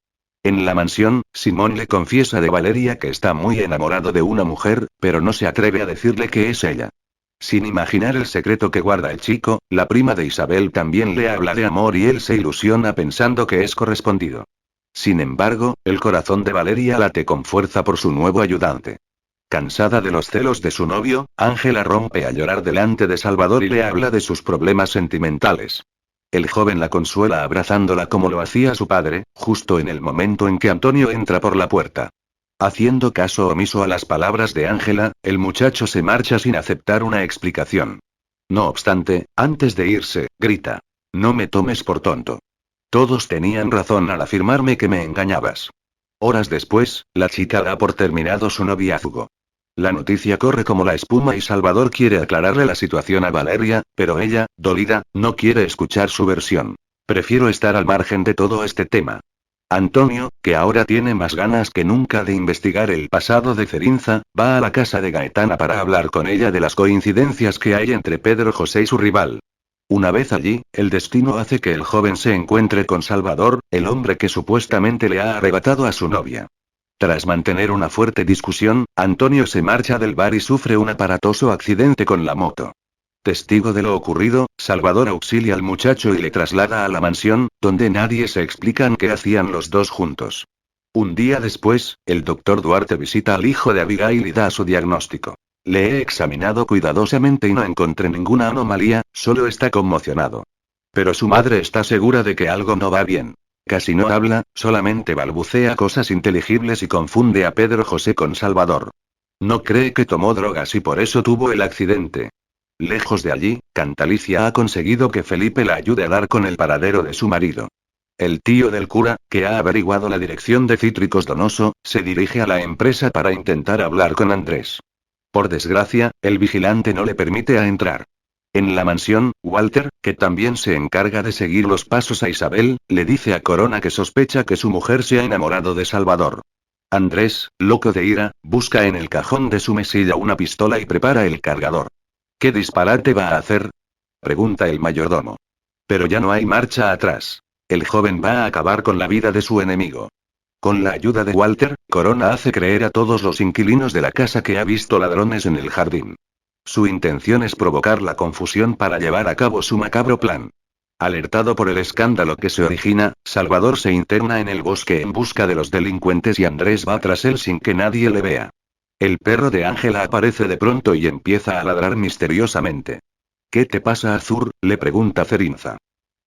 En la mansión, Simón le confiesa de Valeria que está muy enamorado de una mujer, pero no se atreve a decirle que es ella. Sin imaginar el secreto que guarda el chico, la prima de Isabel también le habla de amor y él se ilusiona pensando que es correspondido. Sin embargo, el corazón de Valeria late con fuerza por su nuevo ayudante. Cansada de los celos de su novio, Ángela rompe a llorar delante de Salvador y le habla de sus problemas sentimentales. El joven la consuela abrazándola como lo hacía su padre, justo en el momento en que Antonio entra por la puerta. Haciendo caso omiso a las palabras de Ángela, el muchacho se marcha sin aceptar una explicación. No obstante, antes de irse, grita. No me tomes por tonto. Todos tenían razón al afirmarme que me engañabas. Horas después, la chica da por terminado su noviazgo. La noticia corre como la espuma y Salvador quiere aclararle la situación a Valeria, pero ella, dolida, no quiere escuchar su versión. Prefiero estar al margen de todo este tema. Antonio, que ahora tiene más ganas que nunca de investigar el pasado de Cerinza, va a la casa de Gaetana para hablar con ella de las coincidencias que hay entre Pedro José y su rival. Una vez allí, el destino hace que el joven se encuentre con Salvador, el hombre que supuestamente le ha arrebatado a su novia. Tras mantener una fuerte discusión, Antonio se marcha del bar y sufre un aparatoso accidente con la moto. Testigo de lo ocurrido, Salvador auxilia al muchacho y le traslada a la mansión, donde nadie se explican qué hacían los dos juntos. Un día después, el doctor Duarte visita al hijo de Abigail y da su diagnóstico. Le he examinado cuidadosamente y no encontré ninguna anomalía, solo está conmocionado. Pero su madre está segura de que algo no va bien. Casi no habla, solamente balbucea cosas inteligibles y confunde a Pedro José con Salvador. No cree que tomó drogas y por eso tuvo el accidente. Lejos de allí, Cantalicia ha conseguido que Felipe la ayude a dar con el paradero de su marido. El tío del cura, que ha averiguado la dirección de Cítricos Donoso, se dirige a la empresa para intentar hablar con Andrés. Por desgracia, el vigilante no le permite entrar. En la mansión, Walter, que también se encarga de seguir los pasos a Isabel, le dice a Corona que sospecha que su mujer se ha enamorado de Salvador. Andrés, loco de ira, busca en el cajón de su mesilla una pistola y prepara el cargador. ¿Qué disparate va a hacer?, pregunta el mayordomo. Pero ya no hay marcha atrás. El joven va a acabar con la vida de su enemigo. Con la ayuda de Walter, Corona hace creer a todos los inquilinos de la casa que ha visto ladrones en el jardín. Su intención es provocar la confusión para llevar a cabo su macabro plan. Alertado por el escándalo que se origina, Salvador se interna en el bosque en busca de los delincuentes y Andrés va tras él sin que nadie le vea. El perro de Ángela aparece de pronto y empieza a ladrar misteriosamente. ¿Qué te pasa, Azur?, le pregunta Cerinza.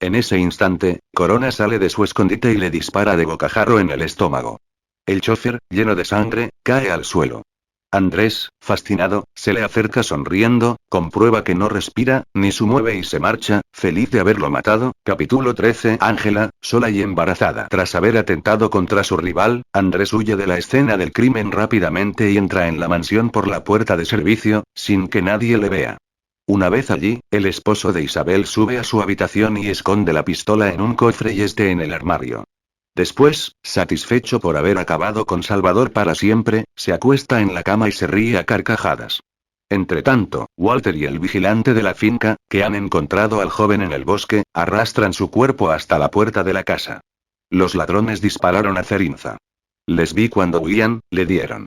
En ese instante, Corona sale de su escondite y le dispara de bocajarro en el estómago. El chofer, lleno de sangre, cae al suelo. Andrés, fascinado, se le acerca sonriendo, comprueba que no respira, ni se mueve y se marcha, feliz de haberlo matado. Capítulo 13. Ángela, sola y embarazada. Tras haber atentado contra su rival, Andrés huye de la escena del crimen rápidamente y entra en la mansión por la puerta de servicio, sin que nadie le vea. Una vez allí, el esposo de Isabel sube a su habitación y esconde la pistola en un cofre y en el armario. Después, satisfecho por haber acabado con Salvador para siempre, se acuesta en la cama y se ríe a carcajadas. Entretanto, Walter y el vigilante de la finca, que han encontrado al joven en el bosque, arrastran su cuerpo hasta la puerta de la casa. Los ladrones dispararon a Cerinza. Les vi cuando huían, le dieron.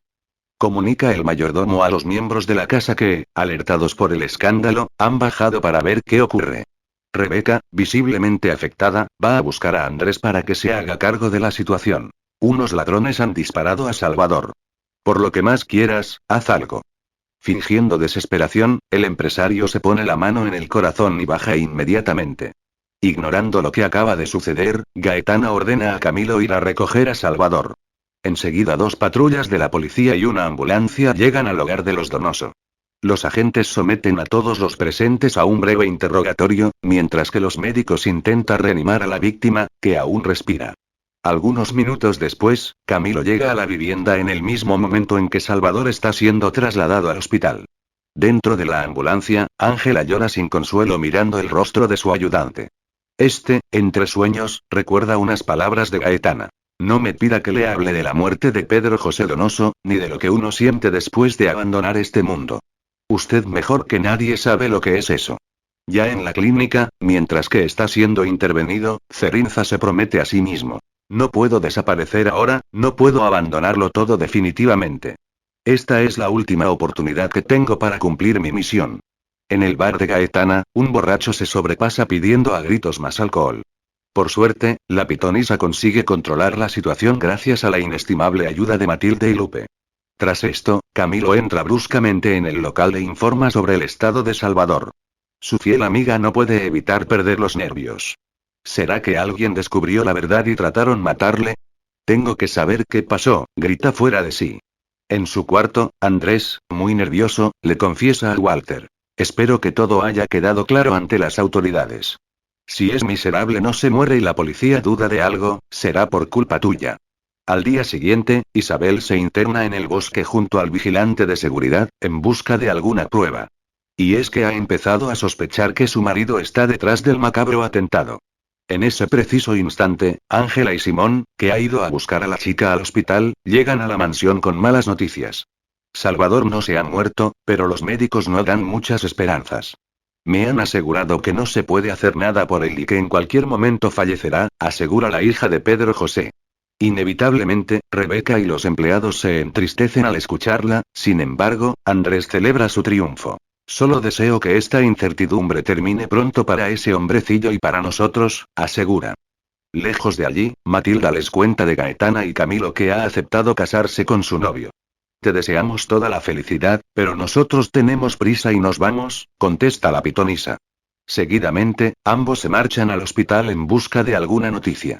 Comunica el mayordomo a los miembros de la casa que, alertados por el escándalo, han bajado para ver qué ocurre. Rebeca, visiblemente afectada, va a buscar a Andrés para que se haga cargo de la situación. Unos ladrones han disparado a Salvador. Por lo que más quieras, haz algo. Fingiendo desesperación, el empresario se pone la mano en el corazón y baja inmediatamente. Ignorando lo que acaba de suceder, Gaetana ordena a Camilo ir a recoger a Salvador. Enseguida 2 patrullas de la policía y una ambulancia llegan al hogar de los Donoso. Los agentes someten a todos los presentes a un breve interrogatorio, mientras que los médicos intentan reanimar a la víctima, que aún respira. Algunos minutos después, Camilo llega a la vivienda en el mismo momento en que Salvador está siendo trasladado al hospital. Dentro de la ambulancia, Ángela llora sin consuelo mirando el rostro de su ayudante. Entre sueños, recuerda unas palabras de Gaetana. No me pida que le hable de la muerte de Pedro José Donoso, ni de lo que uno siente después de abandonar este mundo. Usted mejor que nadie sabe lo que es eso. Ya en la clínica, mientras que está siendo intervenido, Cerinza se promete a sí mismo. No puedo desaparecer ahora, no puedo abandonarlo todo definitivamente. Esta es la última oportunidad que tengo para cumplir mi misión. En el bar de Gaetana, un borracho se sobrepasa pidiendo a gritos más alcohol. Por suerte, la pitonisa consigue controlar la situación gracias a la inestimable ayuda de Matilde y Lupe. Tras esto, Camilo entra bruscamente en el local e informa sobre el estado de Salvador. Su fiel amiga no puede evitar perder los nervios. ¿Será que alguien descubrió la verdad y trataron matarle? Tengo que saber qué pasó, grita fuera de sí. En su cuarto, Andrés, muy nervioso, le confiesa a Walter. Espero que todo haya quedado claro ante las autoridades. Si es miserable no se muere y la policía duda de algo, será por culpa tuya. Al día siguiente, Isabel se interna en el bosque junto al vigilante de seguridad, en busca de alguna prueba. Y es que ha empezado a sospechar que su marido está detrás del macabro atentado. En ese preciso instante, Ángela y Simón, que ha ido a buscar a la chica al hospital, llegan a la mansión con malas noticias. Salvador no se ha muerto, pero los médicos no dan muchas esperanzas. Me han asegurado que no se puede hacer nada por él y que en cualquier momento fallecerá, asegura la hija de Pedro José. Inevitablemente, Rebeca y los empleados se entristecen al escucharla, sin embargo, Andrés celebra su triunfo. Solo deseo que esta incertidumbre termine pronto para ese hombrecillo y para nosotros, asegura. Lejos de allí, Matilda les cuenta de Gaetana y Camilo que ha aceptado casarse con su novio. Te deseamos toda la felicidad, pero nosotros tenemos prisa y nos vamos, contesta la pitonisa. Seguidamente, ambos se marchan al hospital en busca de alguna noticia.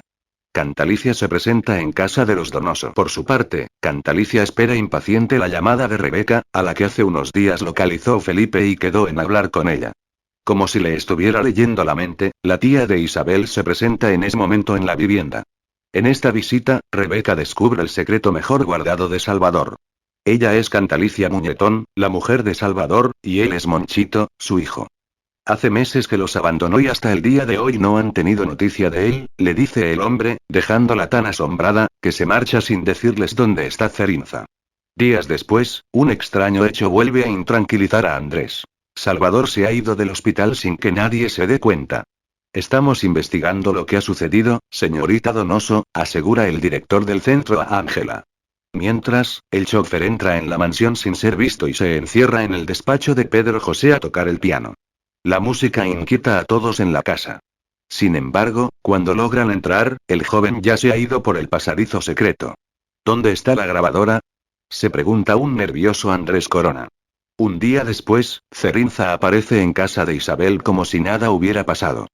Cantalicia se presenta en casa de los Donoso. Por su parte, Cantalicia espera impaciente la llamada de Rebeca, a la que hace unos días localizó Felipe y quedó en hablar con ella. Como si le estuviera leyendo la mente, la tía de Isabel se presenta en ese momento en la vivienda. En esta visita, Rebeca descubre el secreto mejor guardado de Salvador. Ella es Cantalicia Muñetón, la mujer de Salvador, y él es Monchito, su hijo. Hace meses que los abandonó y hasta el día de hoy no han tenido noticia de él, le dice el hombre, dejándola tan asombrada, que se marcha sin decirles dónde está Cerinza. Días después, un extraño hecho vuelve a intranquilizar a Andrés. Salvador se ha ido del hospital sin que nadie se dé cuenta. Estamos investigando lo que ha sucedido, señorita Donoso, asegura el director del centro a Ángela. Mientras, el chofer entra en la mansión sin ser visto y se encierra en el despacho de Pedro José a tocar el piano. La música inquieta a todos en la casa. Sin embargo, cuando logran entrar, el joven ya se ha ido por el pasadizo secreto. ¿Dónde está la grabadora?, se pregunta un nervioso Andrés Corona. Un día después, Cerinza aparece en casa de Isabel como si nada hubiera pasado.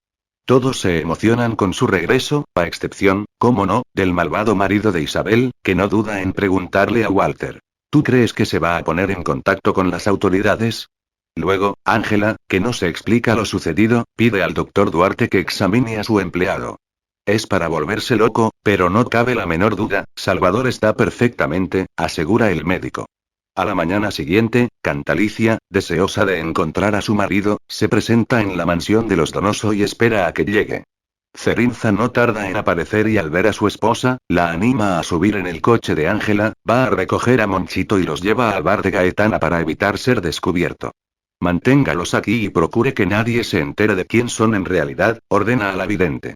Todos se emocionan con su regreso, a excepción, cómo no, del malvado marido de Isabel, que no duda en preguntarle a Walter: ¿tú crees que se va a poner en contacto con las autoridades? Luego, Ángela, que no se explica lo sucedido, pide al doctor Duarte que examine a su empleado. Es para volverse loco, pero no cabe la menor duda, Salvador está perfectamente, asegura el médico. A la mañana siguiente, Cantalicia, deseosa de encontrar a su marido, se presenta en la mansión de los Donoso y espera a que llegue. Cerinza no tarda en aparecer y al ver a su esposa, la anima a subir en el coche de Ángela, va a recoger a Monchito y los lleva al bar de Gaetana para evitar ser descubierto. Manténgalos aquí y procure que nadie se entere de quién son en realidad, ordena a la vidente.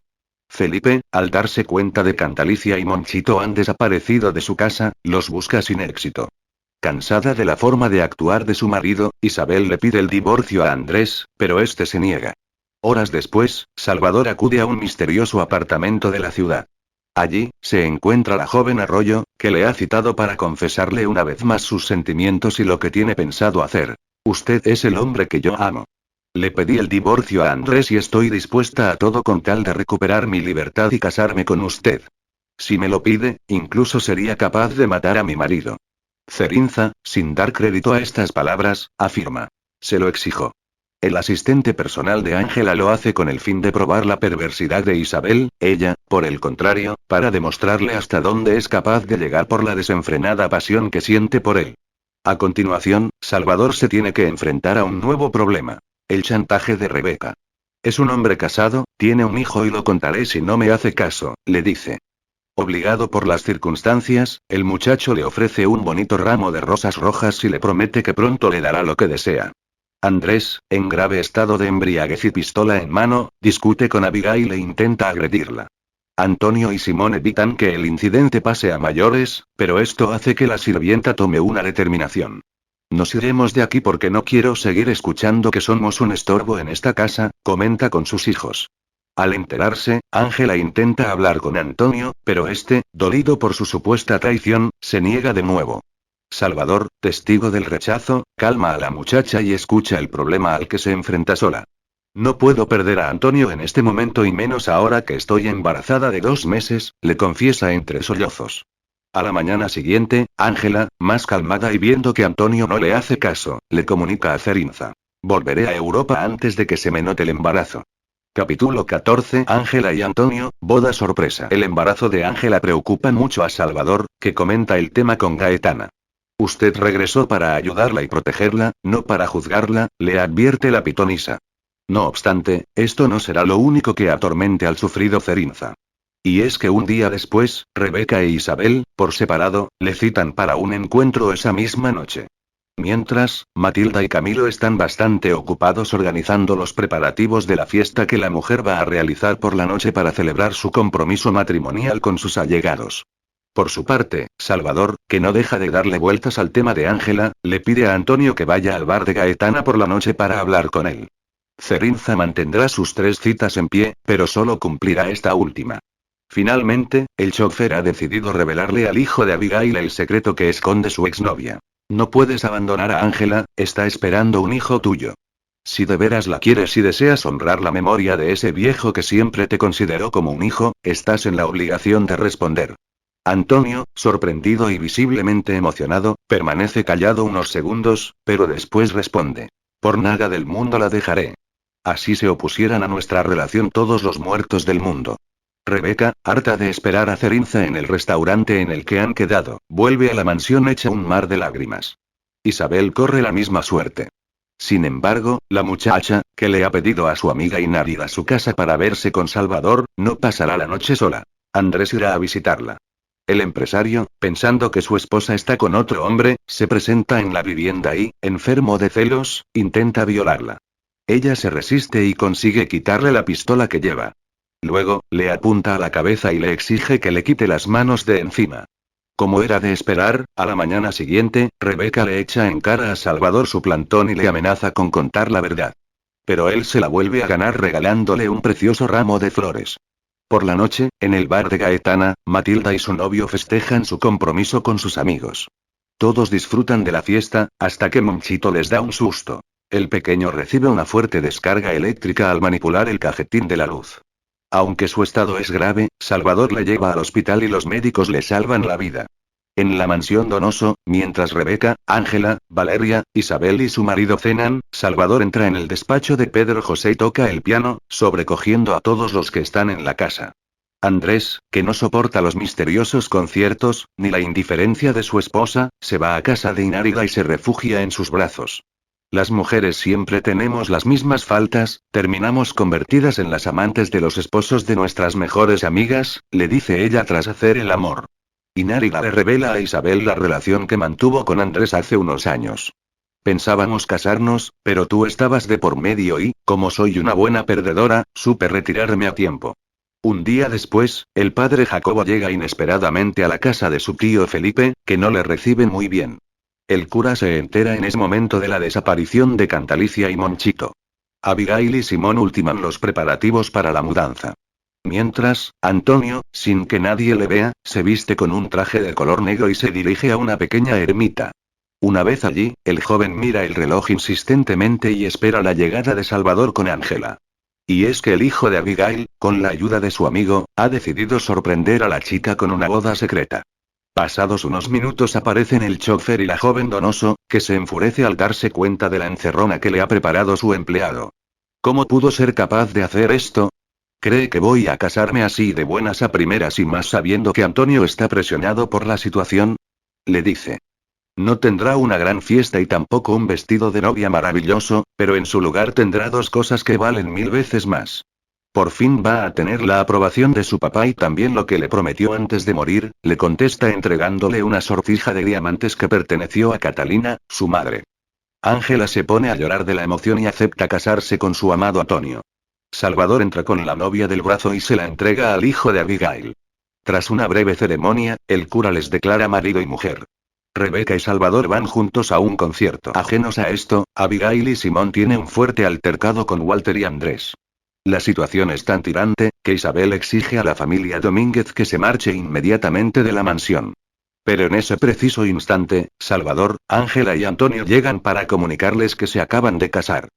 Felipe, al darse cuenta de que Cantalicia y Monchito han desaparecido de su casa, los busca sin éxito. Cansada de la forma de actuar de su marido, Isabel le pide el divorcio a Andrés, pero este se niega. Horas después, Salvador acude a un misterioso apartamento de la ciudad. Allí, se encuentra la joven Arroyo, que le ha citado para confesarle una vez más sus sentimientos y lo que tiene pensado hacer. Usted es el hombre que yo amo. Le pedí el divorcio a Andrés y estoy dispuesta a todo con tal de recuperar mi libertad y casarme con usted. Si me lo pide, incluso sería capaz de matar a mi marido. Cerinza, sin dar crédito a estas palabras, afirma: se lo exijo. El asistente personal de Ángela lo hace con el fin de probar la perversidad de Isabel, ella, por el contrario, para demostrarle hasta dónde es capaz de llegar por la desenfrenada pasión que siente por él. A continuación, Salvador se tiene que enfrentar a un nuevo problema: el chantaje de Rebeca. Es un hombre casado, tiene un hijo y lo contaré si no me hace caso, le dice. Obligado por las circunstancias, el muchacho le ofrece un bonito ramo de rosas rojas y le promete que pronto le dará lo que desea. Andrés, en grave estado de embriaguez y pistola en mano, discute con Abigail e intenta agredirla. Antonio y Simón evitan que el incidente pase a mayores, pero esto hace que la sirvienta tome una determinación. Nos iremos de aquí porque no quiero seguir escuchando que somos un estorbo en esta casa, comenta con sus hijos. Al enterarse, Ángela intenta hablar con Antonio, pero este, dolido por su supuesta traición, se niega de nuevo. Salvador, testigo del rechazo, calma a la muchacha y escucha el problema al que se enfrenta sola. No puedo perder a Antonio en este momento y menos ahora que estoy embarazada de 2 meses, le confiesa entre sollozos. A la mañana siguiente, Ángela, más calmada y viendo que Antonio no le hace caso, le comunica a Cerinza: volveré a Europa antes de que se me note el embarazo. Capítulo 14. Ángela y Antonio, boda sorpresa. El embarazo de Ángela preocupa mucho a Salvador, que comenta el tema con Gaetana. Usted regresó para ayudarla y protegerla, no para juzgarla, le advierte la pitonisa. No obstante, esto no será lo único que atormente al sufrido Cerinza. Y es que un día después, Rebeca e Isabel, por separado, le citan para un encuentro esa misma noche. Mientras, Matilda y Camilo están bastante ocupados organizando los preparativos de la fiesta que la mujer va a realizar por la noche para celebrar su compromiso matrimonial con sus allegados. Por su parte, Salvador, que no deja de darle vueltas al tema de Ángela, le pide a Antonio que vaya al bar de Gaetana por la noche para hablar con él. Cerinza mantendrá sus 3 citas en pie, pero solo cumplirá esta última. Finalmente, el chofer ha decidido revelarle al hijo de Abigail el secreto que esconde su exnovia. No puedes abandonar a Ángela, está esperando un hijo tuyo. Si de veras la quieres y deseas honrar la memoria de ese viejo que siempre te consideró como un hijo, estás en la obligación de responder. Antonio, sorprendido y visiblemente emocionado, permanece callado unos segundos, pero después responde. Por nada del mundo la dejaré. Así se opusieran a nuestra relación todos los muertos del mundo. Rebeca, harta de esperar a Cerinza en el restaurante en el que han quedado, vuelve a la mansión hecha un mar de lágrimas. Isabel corre la misma suerte. Sin embargo, la muchacha, que le ha pedido a su amiga Inárida su casa para verse con Salvador, no pasará la noche sola. Andrés irá a visitarla. El empresario, pensando que su esposa está con otro hombre, se presenta en la vivienda y, enfermo de celos, intenta violarla. Ella se resiste y consigue quitarle la pistola que lleva. Luego, le apunta a la cabeza y le exige que le quite las manos de encima. Como era de esperar, a la mañana siguiente, Rebeca le echa en cara a Salvador su plantón y le amenaza con contar la verdad. Pero él se la vuelve a ganar regalándole un precioso ramo de flores. Por la noche, en el bar de Gaetana, Matilda y su novio festejan su compromiso con sus amigos. Todos disfrutan de la fiesta, hasta que Monchito les da un susto. El pequeño recibe una fuerte descarga eléctrica al manipular el cajetín de la luz. Aunque su estado es grave, Salvador le lleva al hospital y los médicos le salvan la vida. En la mansión Donoso, mientras Rebeca, Ángela, Valeria, Isabel y su marido cenan, Salvador entra en el despacho de Pedro José y toca el piano, sobrecogiendo a todos los que están en la casa. Andrés, que no soporta los misteriosos conciertos, ni la indiferencia de su esposa, se va a casa de Inárida y se refugia en sus brazos. Las mujeres siempre tenemos las mismas faltas, terminamos convertidas en las amantes de los esposos de nuestras mejores amigas, le dice ella tras hacer el amor. Inárida le revela a Isabel la relación que mantuvo con Andrés hace unos años. Pensábamos casarnos, pero tú estabas de por medio y, como soy una buena perdedora, supe retirarme a tiempo. Un día después, el padre Jacobo llega inesperadamente a la casa de su tío Felipe, que no le recibe muy bien. El cura se entera en ese momento de la desaparición de Cantalicia y Monchito. Abigail y Simón ultiman los preparativos para la mudanza. Mientras, Antonio, sin que nadie le vea, se viste con un traje de color negro y se dirige a una pequeña ermita. Una vez allí, el joven mira el reloj insistentemente y espera la llegada de Salvador con Ángela. Y es que el hijo de Abigail, con la ayuda de su amigo, ha decidido sorprender a la chica con una boda secreta. Pasados unos minutos aparecen el chofer y la joven Donoso, que se enfurece al darse cuenta de la encerrona que le ha preparado su empleado. ¿Cómo pudo ser capaz de hacer esto? ¿Cree que voy a casarme así de buenas a primeras y más sabiendo que Antonio está presionado por la situación? Le dice. No tendrá una gran fiesta y tampoco un vestido de novia maravilloso, pero en su lugar tendrá dos cosas que valen 1000 veces más. Por fin va a tener la aprobación de su papá y también lo que le prometió antes de morir, le contesta entregándole una sortija de diamantes que perteneció a Catalina, su madre. Ángela se pone a llorar de la emoción y acepta casarse con su amado Antonio. Salvador entra con la novia del brazo y se la entrega al hijo de Abigail. Tras una breve ceremonia, el cura les declara marido y mujer. Rebeca y Salvador van juntos a un concierto. Ajenos a esto, Abigail y Simón tienen un fuerte altercado con Walter y Andrés. La situación es tan tirante, que Isabel exige a la familia Domínguez que se marche inmediatamente de la mansión. Pero en ese preciso instante, Salvador, Ángela y Antonio llegan para comunicarles que se acaban de casar.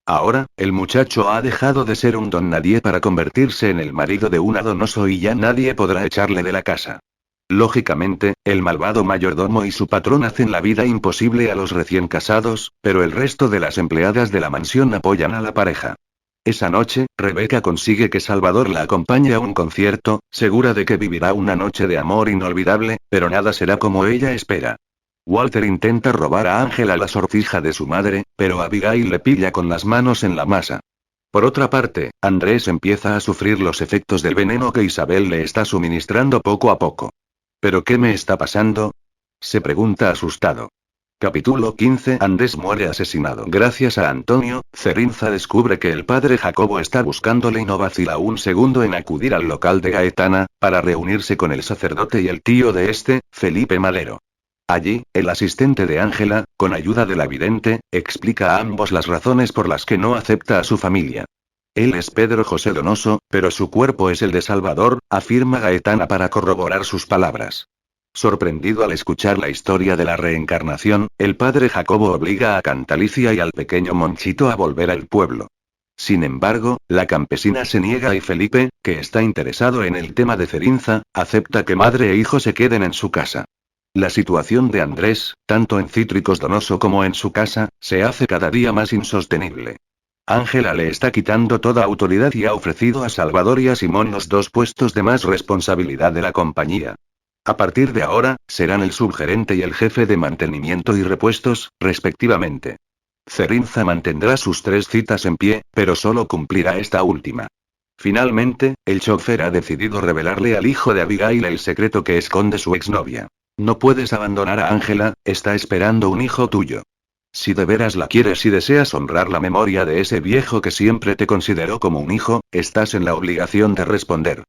Ahora, el muchacho ha dejado de ser un don nadie para convertirse en el marido de una Donoso y ya nadie podrá echarle de la casa. Lógicamente, el malvado mayordomo y su patrón hacen la vida imposible a los recién casados, pero el resto de las empleadas de la mansión apoyan a la pareja. Esa noche, Rebeca consigue que Salvador la acompañe a un concierto, segura de que vivirá una noche de amor inolvidable, pero nada será como ella espera. Walter intenta robar a Ángela la sortija de su madre, pero Abigail le pilla con las manos en la masa. Por otra parte, Andrés empieza a sufrir los efectos del veneno que Isabel le está suministrando poco a poco. ¿Pero qué me está pasando? Se pregunta asustado. Capítulo 15. Andrés muere asesinado. Gracias a Antonio, Cerinza descubre que el padre Jacobo está buscándole y no vacila un segundo en acudir al local de Gaetana, para reunirse con el sacerdote y el tío de este, Felipe Madero. Allí, el asistente de Ángela, con ayuda de la vidente, explica a ambos las razones por las que no acepta a su familia. Él es Pedro José Donoso, pero su cuerpo es el de Salvador, afirma Gaetana para corroborar sus palabras. Sorprendido al escuchar la historia de la reencarnación, el padre Jacobo obliga a Cantalicia y al pequeño Monchito a volver al pueblo. Sin embargo, la campesina se niega y Felipe, que está interesado en el tema de Cerinza, acepta que madre e hijo se queden en su casa. La situación de Andrés, tanto en Cítricos Donoso como en su casa, se hace cada día más insostenible. Ángela le está quitando toda autoridad y ha ofrecido a Salvador y a Simón los 2 puestos de más responsabilidad de la compañía. A partir de ahora, serán el subgerente y el jefe de mantenimiento y repuestos, respectivamente. Cerinza mantendrá sus 3 citas en pie, pero solo cumplirá esta última. Finalmente, el chofer ha decidido revelarle al hijo de Abigail el secreto que esconde su exnovia. No puedes abandonar a Ángela, está esperando un hijo tuyo. Si de veras la quieres y deseas honrar la memoria de ese viejo que siempre te consideró como un hijo, estás en la obligación de responder.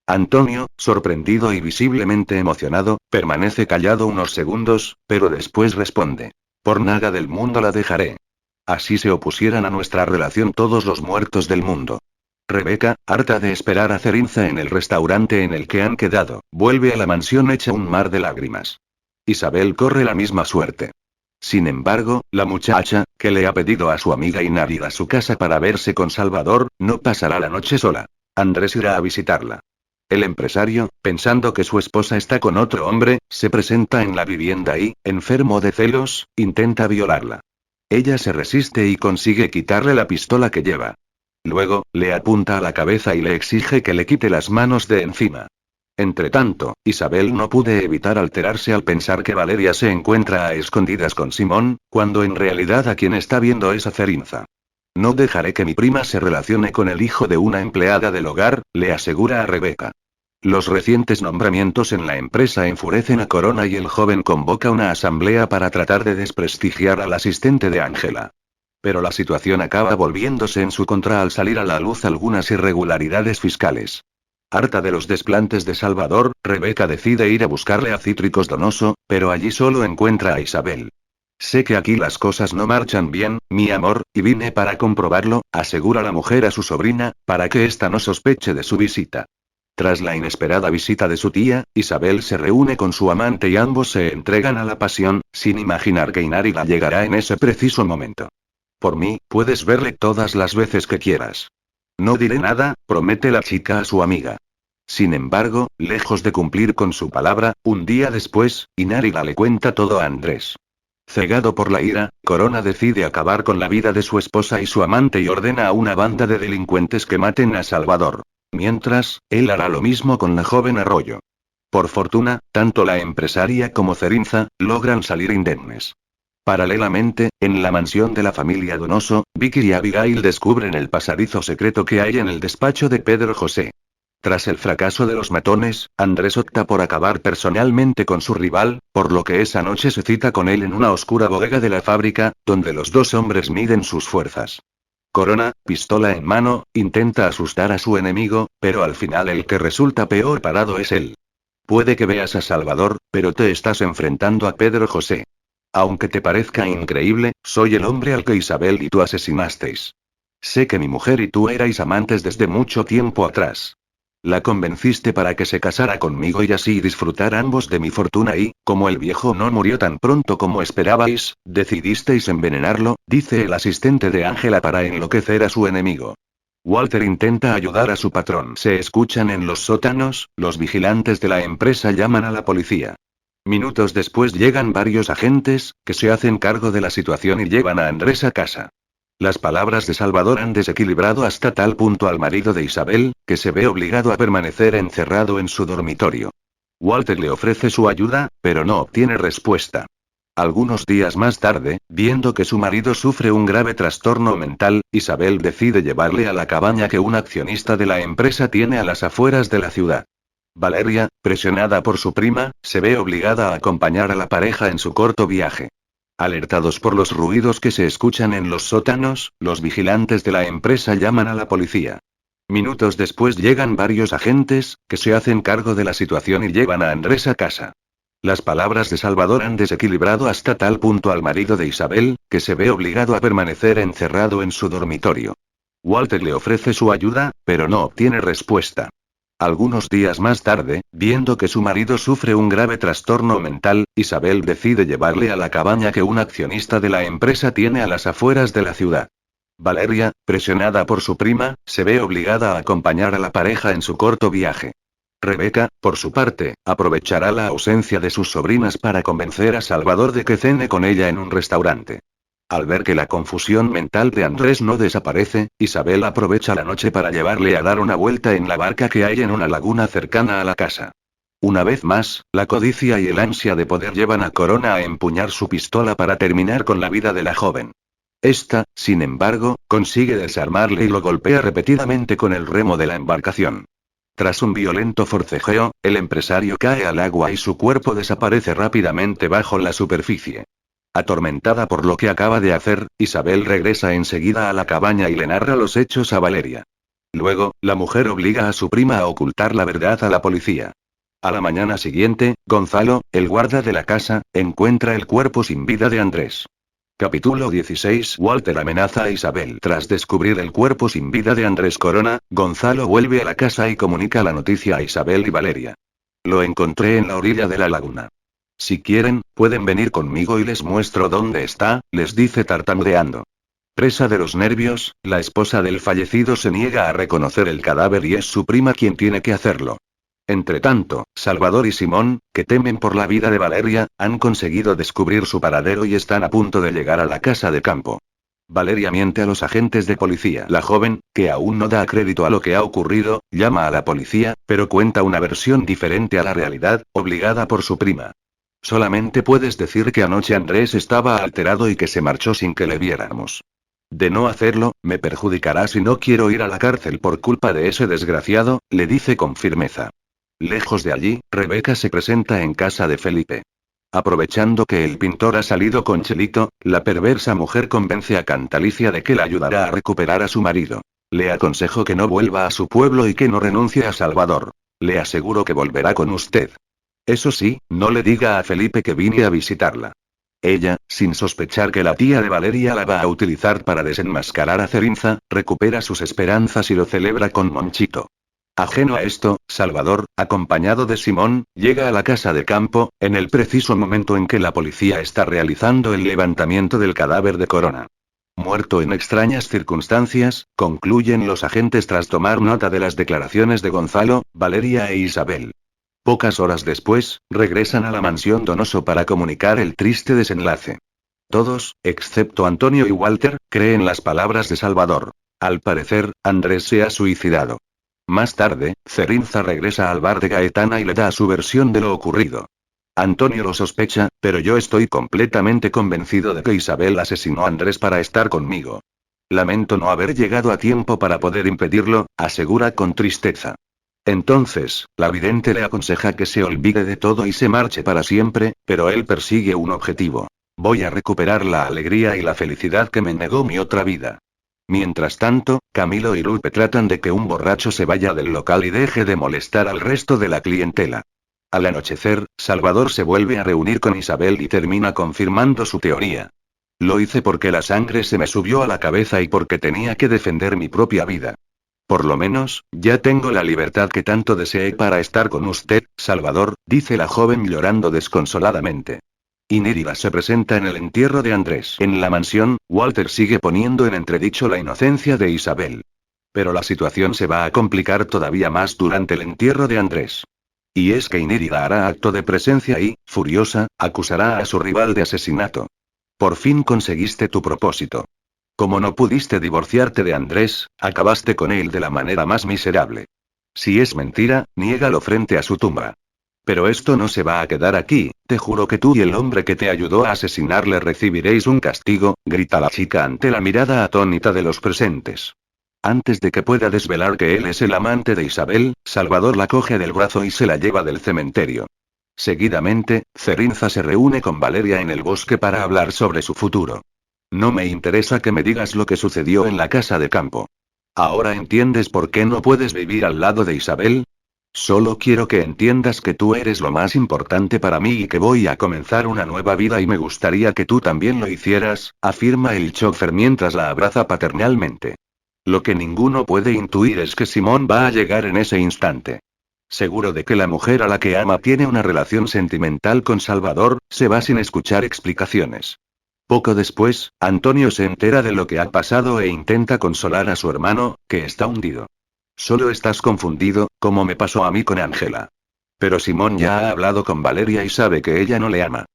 Antonio, sorprendido y visiblemente emocionado, permanece callado unos segundos, pero después responde. Por nada del mundo la dejaré. Así se opusieran a nuestra relación todos los muertos del mundo. Rebeca, harta de esperar a Cerinza en el restaurante en el que han quedado, vuelve a la mansión hecha un mar de lágrimas. Isabel corre la misma suerte. Sin embargo, la muchacha, que le ha pedido a su amiga Inar ir a su casa para verse con Salvador, no pasará la noche sola. Andrés irá a visitarla. El empresario, pensando que su esposa está con otro hombre, se presenta en la vivienda y, enfermo de celos, intenta violarla. Ella se resiste y consigue quitarle la pistola que lleva. Luego, le apunta a la cabeza y le exige que le quite las manos de encima. Entretanto, Isabel no puede evitar alterarse al pensar que Valeria se encuentra a escondidas con Simón, cuando en realidad a quien está viendo es a Cerinza. No dejaré que mi prima se relacione con el hijo de una empleada del hogar, le asegura a Rebeca. Los recientes nombramientos en la empresa enfurecen a Corona y el joven convoca una asamblea para tratar de desprestigiar al asistente de Ángela. Pero la situación acaba volviéndose en su contra al salir a la luz algunas irregularidades fiscales. Harta de los desplantes de Salvador, Rebeca decide ir a buscarle a Cítricos Donoso, pero allí solo encuentra a Isabel. Sé que aquí las cosas no marchan bien, mi amor, y vine para comprobarlo, asegura la mujer a su sobrina, para que ésta no sospeche de su visita. Tras la inesperada visita de su tía, Isabel se reúne con su amante y ambos se entregan a la pasión, sin imaginar que Inari la llegará en ese preciso momento. Por mí, puedes verle todas las veces que quieras. No diré nada, promete la chica a su amiga. Sin embargo, lejos de cumplir con su palabra, un día después, Inari le cuenta todo a Andrés. Cegado por la ira, Corona decide acabar con la vida de su esposa y su amante y ordena a una banda de delincuentes que maten a Salvador. Mientras, él hará lo mismo con la joven Arroyo. Por fortuna, tanto la empresaria como Cerinza logran salir indemnes. Paralelamente, en la mansión de la familia Donoso, Vicky y Abigail descubren el pasadizo secreto que hay en el despacho de Pedro José. Tras el fracaso de los matones, Andrés opta por acabar personalmente con su rival, por lo que esa noche se cita con él en una oscura bodega de la fábrica, donde los 2 hombres miden sus fuerzas. Corona, pistola en mano, intenta asustar a su enemigo, pero al final el que resulta peor parado es él. Puede que veas a Salvador, pero te estás enfrentando a Pedro José. Aunque te parezca increíble, soy el hombre al que Isabel y tú asesinasteis. Sé que mi mujer y tú erais amantes desde mucho tiempo atrás. La convenciste para que se casara conmigo y así disfrutar ambos de mi fortuna y, como el viejo no murió tan pronto como esperabais, decidisteis envenenarlo, dice el asistente de Ángela para enloquecer a su enemigo. Walter intenta ayudar a su patrón. Se escuchan en los sótanos, los vigilantes de la empresa llaman a la policía. Minutos después llegan varios agentes, que se hacen cargo de la situación y llevan a Andrés a casa. Las palabras de Salvador han desequilibrado hasta tal punto al marido de Isabel, que se ve obligado a permanecer encerrado en su dormitorio. Walter le ofrece su ayuda, pero no obtiene respuesta. Algunos días más tarde, viendo que su marido sufre un grave trastorno mental, Isabel decide llevarle a la cabaña que un accionista de la empresa tiene a las afueras de la ciudad. Valeria, presionada por su prima, se ve obligada a acompañar a la pareja en su corto viaje. Alertados por los ruidos que se escuchan en los sótanos, los vigilantes de la empresa llaman a la policía. Minutos después llegan varios agentes, que se hacen cargo de la situación y llevan a Andrés a casa. Las palabras de Salvador han desequilibrado hasta tal punto al marido de Isabel, que se ve obligado a permanecer encerrado en su dormitorio. Walter le ofrece su ayuda, pero no obtiene respuesta. Algunos días más tarde, viendo que su marido sufre un grave trastorno mental, Isabel decide llevarle a la cabaña que un accionista de la empresa tiene a las afueras de la ciudad. Valeria, presionada por su prima, se ve obligada a acompañar a la pareja en su corto viaje. Rebeca, por su parte, aprovechará la ausencia de sus sobrinas para convencer a Salvador de que cene con ella en un restaurante. Al ver que la confusión mental de Andrés no desaparece, Isabel aprovecha la noche para llevarle a dar una vuelta en la barca que hay en una laguna cercana a la casa. Una vez más, la codicia y el ansia de poder llevan a Corona a empuñar su pistola para terminar con la vida de la joven. Esta, sin embargo, consigue desarmarle y lo golpea repetidamente con el remo de la embarcación. Tras un violento forcejeo, el empresario cae al agua y su cuerpo desaparece rápidamente bajo la superficie. Atormentada por lo que acaba de hacer, Isabel regresa enseguida a la cabaña y le narra los hechos a Valeria. Luego, la mujer obliga a su prima a ocultar la verdad a la policía. A la mañana siguiente, Gonzalo, el guarda de la casa, encuentra el cuerpo sin vida de Andrés. Capítulo 16. Walter amenaza a Isabel. Tras descubrir el cuerpo sin vida de Andrés Corona, Gonzalo vuelve a la casa y comunica la noticia a Isabel y Valeria. Lo encontré en la orilla de la laguna. Si quieren, pueden venir conmigo y les muestro dónde está, les dice tartamudeando. Presa de los nervios, la esposa del fallecido se niega a reconocer el cadáver y es su prima quien tiene que hacerlo. Entretanto, Salvador y Simón, que temen por la vida de Valeria, han conseguido descubrir su paradero y están a punto de llegar a la casa de campo. Valeria miente a los agentes de policía. La joven, que aún no da crédito a lo que ha ocurrido, llama a la policía, pero cuenta una versión diferente a la realidad, obligada por su prima. Solamente puedes decir que anoche Andrés estaba alterado y que se marchó sin que le viéramos. De no hacerlo, me perjudicarás y no quiero ir a la cárcel por culpa de ese desgraciado, le dice con firmeza. Lejos de allí, Rebeca se presenta en casa de Felipe. Aprovechando que el pintor ha salido con Chelito, la perversa mujer convence a Cantalicia de que la ayudará a recuperar a su marido. Le aconsejo que no vuelva a su pueblo y que no renuncie a Salvador. Le aseguro que volverá con usted. Eso sí, no le diga a Felipe que vine a visitarla. Ella, sin sospechar que la tía de Valeria la va a utilizar para desenmascarar a Cerinza, recupera sus esperanzas y lo celebra con Monchito. Ajeno a esto, Salvador, acompañado de Simón, llega a la casa de campo, en el preciso momento en que la policía está realizando el levantamiento del cadáver de Corona. Muerto en extrañas circunstancias, concluyen los agentes tras tomar nota de las declaraciones de Gonzalo, Valeria e Isabel. Pocas horas después, regresan a la mansión Donoso para comunicar el triste desenlace. Todos, excepto Antonio y Walter, creen las palabras de Salvador. Al parecer, Andrés se ha suicidado. Más tarde, Cerinza regresa al bar de Gaetana y le da su versión de lo ocurrido. Antonio lo sospecha, pero yo estoy completamente convencido de que Isabel asesinó a Andrés para estar conmigo. Lamento no haber llegado a tiempo para poder impedirlo, asegura con tristeza. Entonces, la vidente le aconseja que se olvide de todo y se marche para siempre, pero él persigue un objetivo. Voy a recuperar la alegría y la felicidad que me negó mi otra vida. Mientras tanto, Camilo y Lupe tratan de que un borracho se vaya del local y deje de molestar al resto de la clientela. Al anochecer, Salvador se vuelve a reunir con Isabel y termina confirmando su teoría. Lo hice porque la sangre se me subió a la cabeza y porque tenía que defender mi propia vida. Por lo menos, ya tengo la libertad que tanto deseé para estar con usted, Salvador, dice la joven llorando desconsoladamente. Inírida se presenta en el entierro de Andrés. En la mansión, Walter sigue poniendo en entredicho la inocencia de Isabel. Pero la situación se va a complicar todavía más durante el entierro de Andrés. Y es que Inírida hará acto de presencia y, furiosa, acusará a su rival de asesinato. Por fin conseguiste tu propósito. Como no pudiste divorciarte de Andrés, acabaste con él de la manera más miserable. Si es mentira, niégalo frente a su tumba. Pero esto no se va a quedar aquí, te juro que tú y el hombre que te ayudó a asesinarle recibiréis un castigo, grita la chica ante la mirada atónita de los presentes. Antes de que pueda desvelar que él es el amante de Isabel, Salvador la coge del brazo y se la lleva del cementerio. Seguidamente, Cerinza se reúne con Valeria en el bosque para hablar sobre su futuro. No me interesa que me digas lo que sucedió en la casa de campo. ¿Ahora entiendes por qué no puedes vivir al lado de Isabel? Solo quiero que entiendas que tú eres lo más importante para mí y que voy a comenzar una nueva vida y me gustaría que tú también lo hicieras, afirma el chofer mientras la abraza paternalmente. Lo que ninguno puede intuir es que Simón va a llegar en ese instante. Seguro de que la mujer a la que ama tiene una relación sentimental con Salvador, se va sin escuchar explicaciones. Poco después, Antonio se entera de lo que ha pasado e intenta consolar a su hermano, que está hundido. Solo estás confundido, como me pasó a mí con Ángela. Pero Simón ya ha hablado con Valeria y sabe que ella no le ama.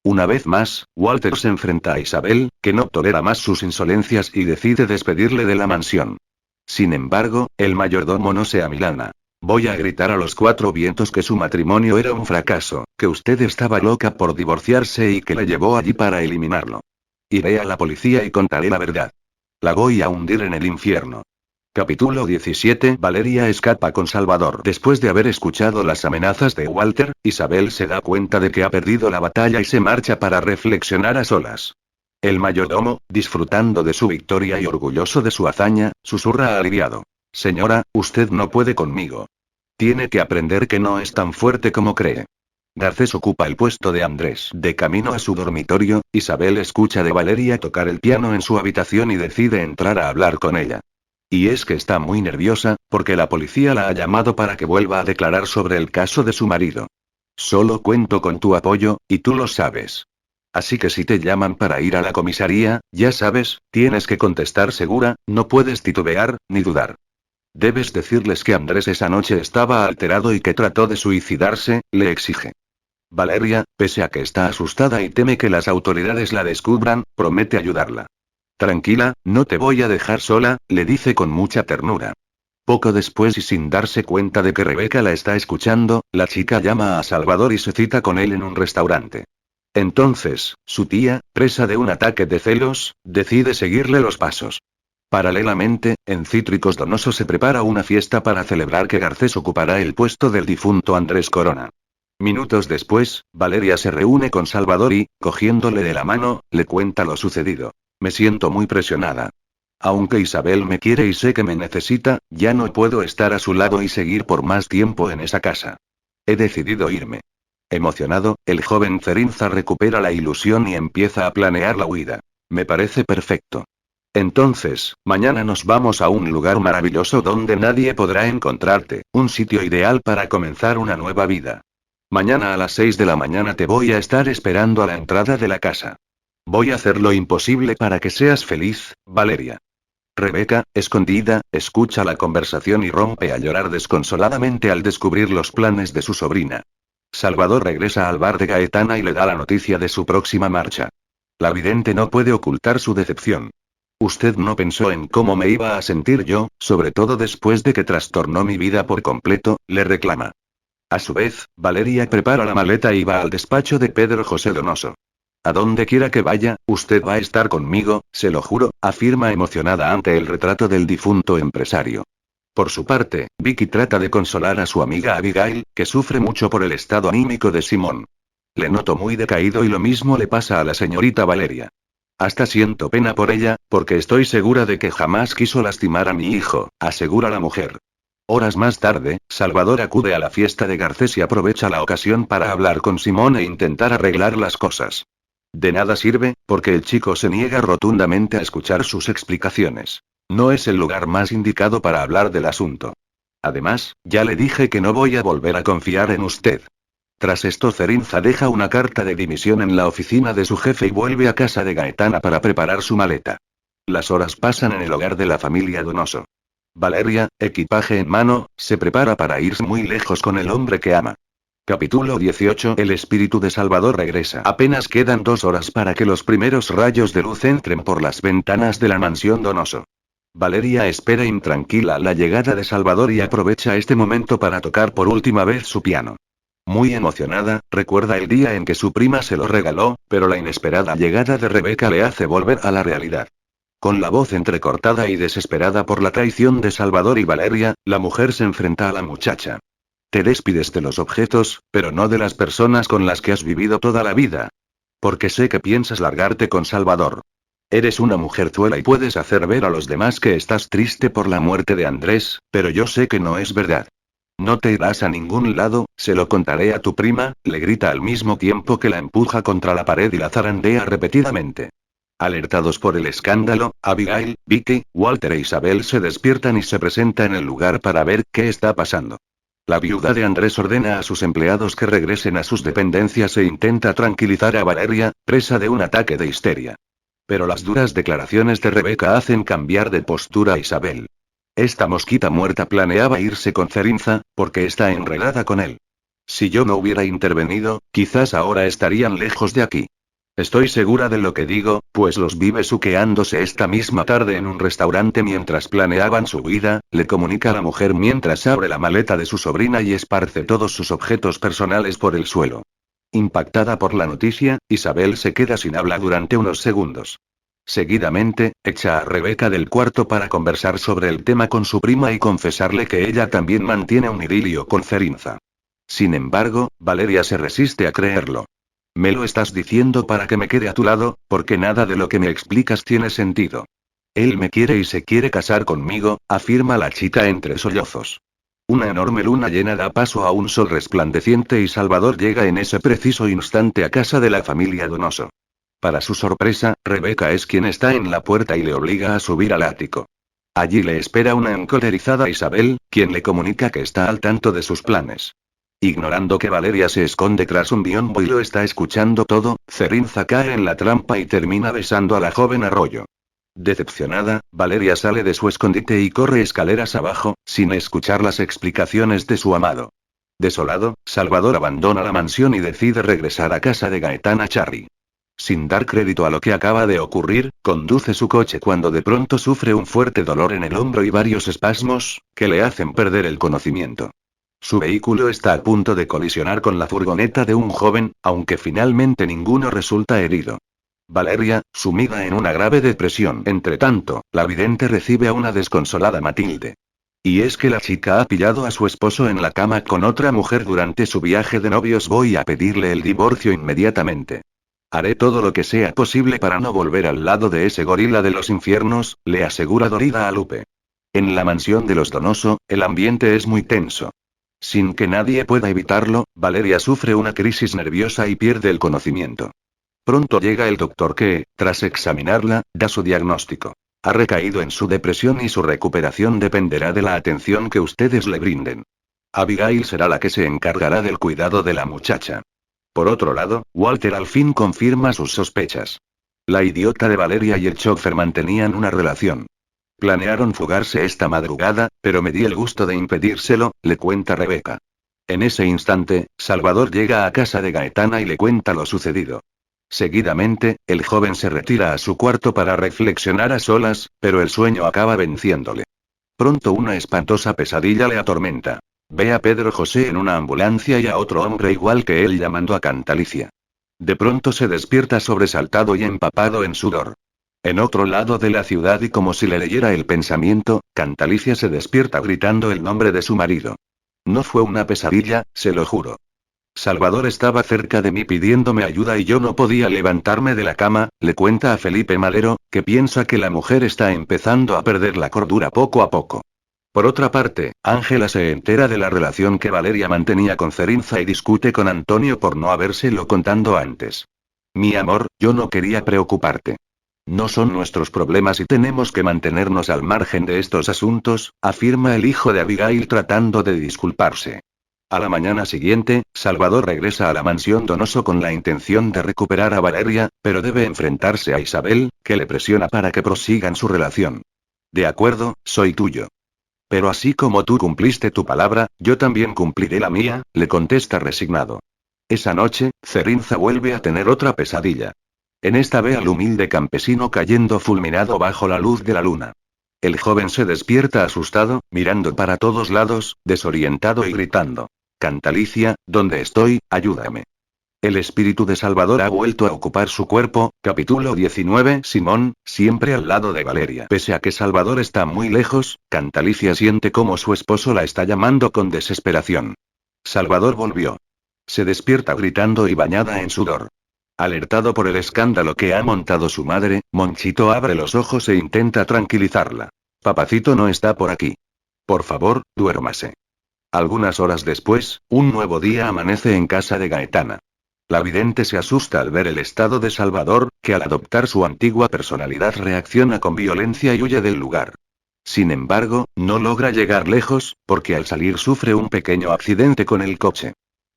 Una vez más, Walter se enfrenta a Isabel, que no tolera más sus insolencias y decide despedirle de la mansión. Sin embargo, el mayordomo no se amilana. Voy a gritar a los cuatro vientos que su matrimonio era un fracaso, que usted estaba loca por divorciarse y que le llevó allí para eliminarlo. Iré a la policía y contaré la verdad. La voy a hundir en el infierno. Capítulo 17. Valeria escapa con Salvador. Después de haber escuchado las amenazas de Walter, Isabel se da cuenta de que ha perdido la batalla y se marcha para reflexionar a solas. El mayordomo, disfrutando de su victoria y orgulloso de su hazaña, susurra aliviado. Señora, usted no puede conmigo. Tiene que aprender que no es tan fuerte como cree. Garcés ocupa el puesto de Andrés. De camino a su dormitorio, Isabel escucha de Valeria tocar el piano en su habitación y decide entrar a hablar con ella. Y es que está muy nerviosa, porque la policía la ha llamado para que vuelva a declarar sobre el caso de su marido. Solo cuento con tu apoyo, y tú lo sabes. Así que si te llaman para ir a la comisaría, ya sabes, tienes que contestar segura, no puedes titubear, ni dudar. Debes decirles que Andrés esa noche estaba alterado y que trató de suicidarse, le exige. Valeria, pese a que está asustada y teme que las autoridades la descubran, promete ayudarla. Tranquila, no te voy a dejar sola, le dice con mucha ternura. Poco después y sin darse cuenta de que Rebeca la está escuchando, la chica llama a Salvador y se cita con él en un restaurante. Entonces, su tía, presa de un ataque de celos, decide seguirle los pasos. Paralelamente, en Cítricos Donoso se prepara una fiesta para celebrar que Garcés ocupará el puesto del difunto Andrés Corona. Minutos después, Valeria se reúne con Salvador y, cogiéndole de la mano, le cuenta lo sucedido. Me siento muy presionada. Aunque Isabel me quiere y sé que me necesita, ya no puedo estar a su lado y seguir por más tiempo en esa casa. He decidido irme. Emocionado, el joven Cerinza recupera la ilusión y empieza a planear la huida. Me parece perfecto. Entonces, mañana nos vamos a un lugar maravilloso donde nadie podrá encontrarte, un sitio ideal para comenzar una nueva vida. Mañana a las 6 de la mañana te voy a estar esperando a la entrada de la casa. Voy a hacer lo imposible para que seas feliz, Valeria. Rebeca, escondida, escucha la conversación y rompe a llorar desconsoladamente al descubrir los planes de su sobrina. Salvador regresa al bar de Gaetana y le da la noticia de su próxima marcha. La vidente no puede ocultar su decepción. Usted no pensó en cómo me iba a sentir yo, sobre todo después de que trastornó mi vida por completo, le reclama. A su vez, Valeria prepara la maleta y va al despacho de Pedro José Donoso. A donde quiera que vaya, usted va a estar conmigo, se lo juro, afirma emocionada ante el retrato del difunto empresario. Por su parte, Vicky trata de consolar a su amiga Abigail, que sufre mucho por el estado anímico de Simón. Le noto muy decaído y lo mismo le pasa a la señorita Valeria. Hasta siento pena por ella, porque estoy segura de que jamás quiso lastimar a mi hijo, asegura la mujer. Horas más tarde, Salvador acude a la fiesta de Garcés y aprovecha la ocasión para hablar con Simón e intentar arreglar las cosas. De nada sirve, porque el chico se niega rotundamente a escuchar sus explicaciones. No es el lugar más indicado para hablar del asunto. Además, ya le dije que no voy a volver a confiar en usted. Tras esto Cerinza deja una carta de dimisión en la oficina de su jefe y vuelve a casa de Gaetana para preparar su maleta. Las horas pasan en el hogar de la familia Donoso. Valeria, equipaje en mano, se prepara para irse muy lejos con el hombre que ama. Capítulo 18. El espíritu de Salvador regresa. Apenas quedan 2 horas para que los primeros rayos de luz entren por las ventanas de la mansión Donoso. Valeria espera intranquila la llegada de Salvador y aprovecha este momento para tocar por última vez su piano. Muy emocionada, recuerda el día en que su prima se lo regaló, pero la inesperada llegada de Rebeca le hace volver a la realidad. Con la voz entrecortada y desesperada por la traición de Salvador y Valeria, la mujer se enfrenta a la muchacha. Te despides de los objetos, pero no de las personas con las que has vivido toda la vida. Porque sé que piensas largarte con Salvador. Eres una mujerzuela y puedes hacer ver a los demás que estás triste por la muerte de Andrés, pero yo sé que no es verdad. No te irás a ningún lado, se lo contaré a tu prima, le grita al mismo tiempo que la empuja contra la pared y la zarandea repetidamente. Alertados por el escándalo, Abigail, Vicky, Walter e Isabel se despiertan y se presentan en el lugar para ver qué está pasando. La viuda de Andrés ordena a sus empleados que regresen a sus dependencias e intenta tranquilizar a Valeria, presa de un ataque de histeria. Pero las duras declaraciones de Rebeca hacen cambiar de postura a Isabel. Esta mosquita muerta planeaba irse con Cerinza, porque está enredada con él. Si yo no hubiera intervenido, quizás ahora estarían lejos de aquí. Estoy segura de lo que digo, pues los vi besuqueándose esta misma tarde en un restaurante mientras planeaban su huida, le comunica a la mujer mientras abre la maleta de su sobrina y esparce todos sus objetos personales por el suelo. Impactada por la noticia, Isabel se queda sin habla durante unos segundos. Seguidamente, echa a Rebeca del cuarto para conversar sobre el tema con su prima y confesarle que ella también mantiene un idilio con Cerinza. Sin embargo, Valeria se resiste a creerlo. Me lo estás diciendo para que me quede a tu lado, porque nada de lo que me explicas tiene sentido. Él me quiere y se quiere casar conmigo, afirma la chica entre sollozos. Una enorme luna llena da paso a un sol resplandeciente y Salvador llega en ese preciso instante a casa de la familia Donoso. Para su sorpresa, Rebeca es quien está en la puerta y le obliga a subir al ático. Allí le espera una encolerizada Isabel, quien le comunica que está al tanto de sus planes. Ignorando que Valeria se esconde tras un biombo y lo está escuchando todo, Cerinza cae en la trampa y termina besando a la joven Arroyo. Decepcionada, Valeria sale de su escondite y corre escaleras abajo, sin escuchar las explicaciones de su amado. Desolado, Salvador abandona la mansión y decide regresar a casa de Gaetana Charry. Sin dar crédito a lo que acaba de ocurrir, conduce su coche cuando de pronto sufre un fuerte dolor en el hombro y varios espasmos, que le hacen perder el conocimiento. Su vehículo está a punto de colisionar con la furgoneta de un joven, aunque finalmente ninguno resulta herido. Valeria, sumida en una grave depresión. Entretanto, la vidente recibe a una desconsolada Matilde. Y es que la chica ha pillado a su esposo en la cama con otra mujer durante su viaje de novios. Voy a pedirle el divorcio inmediatamente. Haré todo lo que sea posible para no volver al lado de ese gorila de los infiernos, le asegura Dorida a Lupe. En la mansión de los Donoso, el ambiente es muy tenso. Sin que nadie pueda evitarlo, Valeria sufre una crisis nerviosa y pierde el conocimiento. Pronto llega el doctor que, tras examinarla, da su diagnóstico. Ha recaído en su depresión y su recuperación dependerá de la atención que ustedes le brinden. Abigail será la que se encargará del cuidado de la muchacha. Por otro lado, Walter al fin confirma sus sospechas. La idiota de Valeria y el chofer mantenían una relación. Planearon fugarse esta madrugada, pero me di el gusto de impedírselo, le cuenta Rebeca. En ese instante, Salvador llega a casa de Gaetana y le cuenta lo sucedido. Seguidamente, el joven se retira a su cuarto para reflexionar a solas, pero el sueño acaba venciéndole. Pronto una espantosa pesadilla le atormenta. Ve a Pedro José en una ambulancia y a otro hombre igual que él llamando a Cantalicia. De pronto se despierta sobresaltado y empapado en sudor. En otro lado de la ciudad y como si le leyera el pensamiento, Cantalicia se despierta gritando el nombre de su marido. No fue una pesadilla, se lo juro. Salvador estaba cerca de mí pidiéndome ayuda y yo no podía levantarme de la cama, le cuenta a Felipe Malero, que piensa que la mujer está empezando a perder la cordura poco a poco. Por otra parte, Ángela se entera de la relación que Valeria mantenía con Cerinza y discute con Antonio por no habérselo contado antes. Mi amor, yo no quería preocuparte. No son nuestros problemas y tenemos que mantenernos al margen de estos asuntos, afirma el hijo de Abigail tratando de disculparse. A la mañana siguiente, Salvador regresa a la mansión Donoso con la intención de recuperar a Valeria, pero debe enfrentarse a Isabel, que le presiona para que prosigan su relación. De acuerdo, soy tuyo. Pero así como tú cumpliste tu palabra, yo también cumpliré la mía, le contesta resignado. Esa noche, Cerinza vuelve a tener otra pesadilla. En esta ve al humilde campesino cayendo fulminado bajo la luz de la luna. El joven se despierta asustado, mirando para todos lados, desorientado y gritando. Cantalicia, ¿dónde estoy? Ayúdame. El espíritu de Salvador ha vuelto a ocupar su cuerpo. Capítulo 19. Simón, siempre al lado de Valeria. Pese a que Salvador está muy lejos, Cantalicia siente como su esposo la está llamando con desesperación. Salvador volvió. Se despierta gritando y bañada en sudor. Alertado por el escándalo que ha montado su madre, Monchito abre los ojos e intenta tranquilizarla. Papacito no está por aquí. Por favor, duérmase. Algunas horas después, un nuevo día amanece en casa de Gaetana. La vidente se asusta al ver el estado de Salvador, que al adoptar su antigua personalidad reacciona con violencia y huye del lugar. Sin embargo, no logra llegar lejos, porque al salir sufre un pequeño accidente con el coche.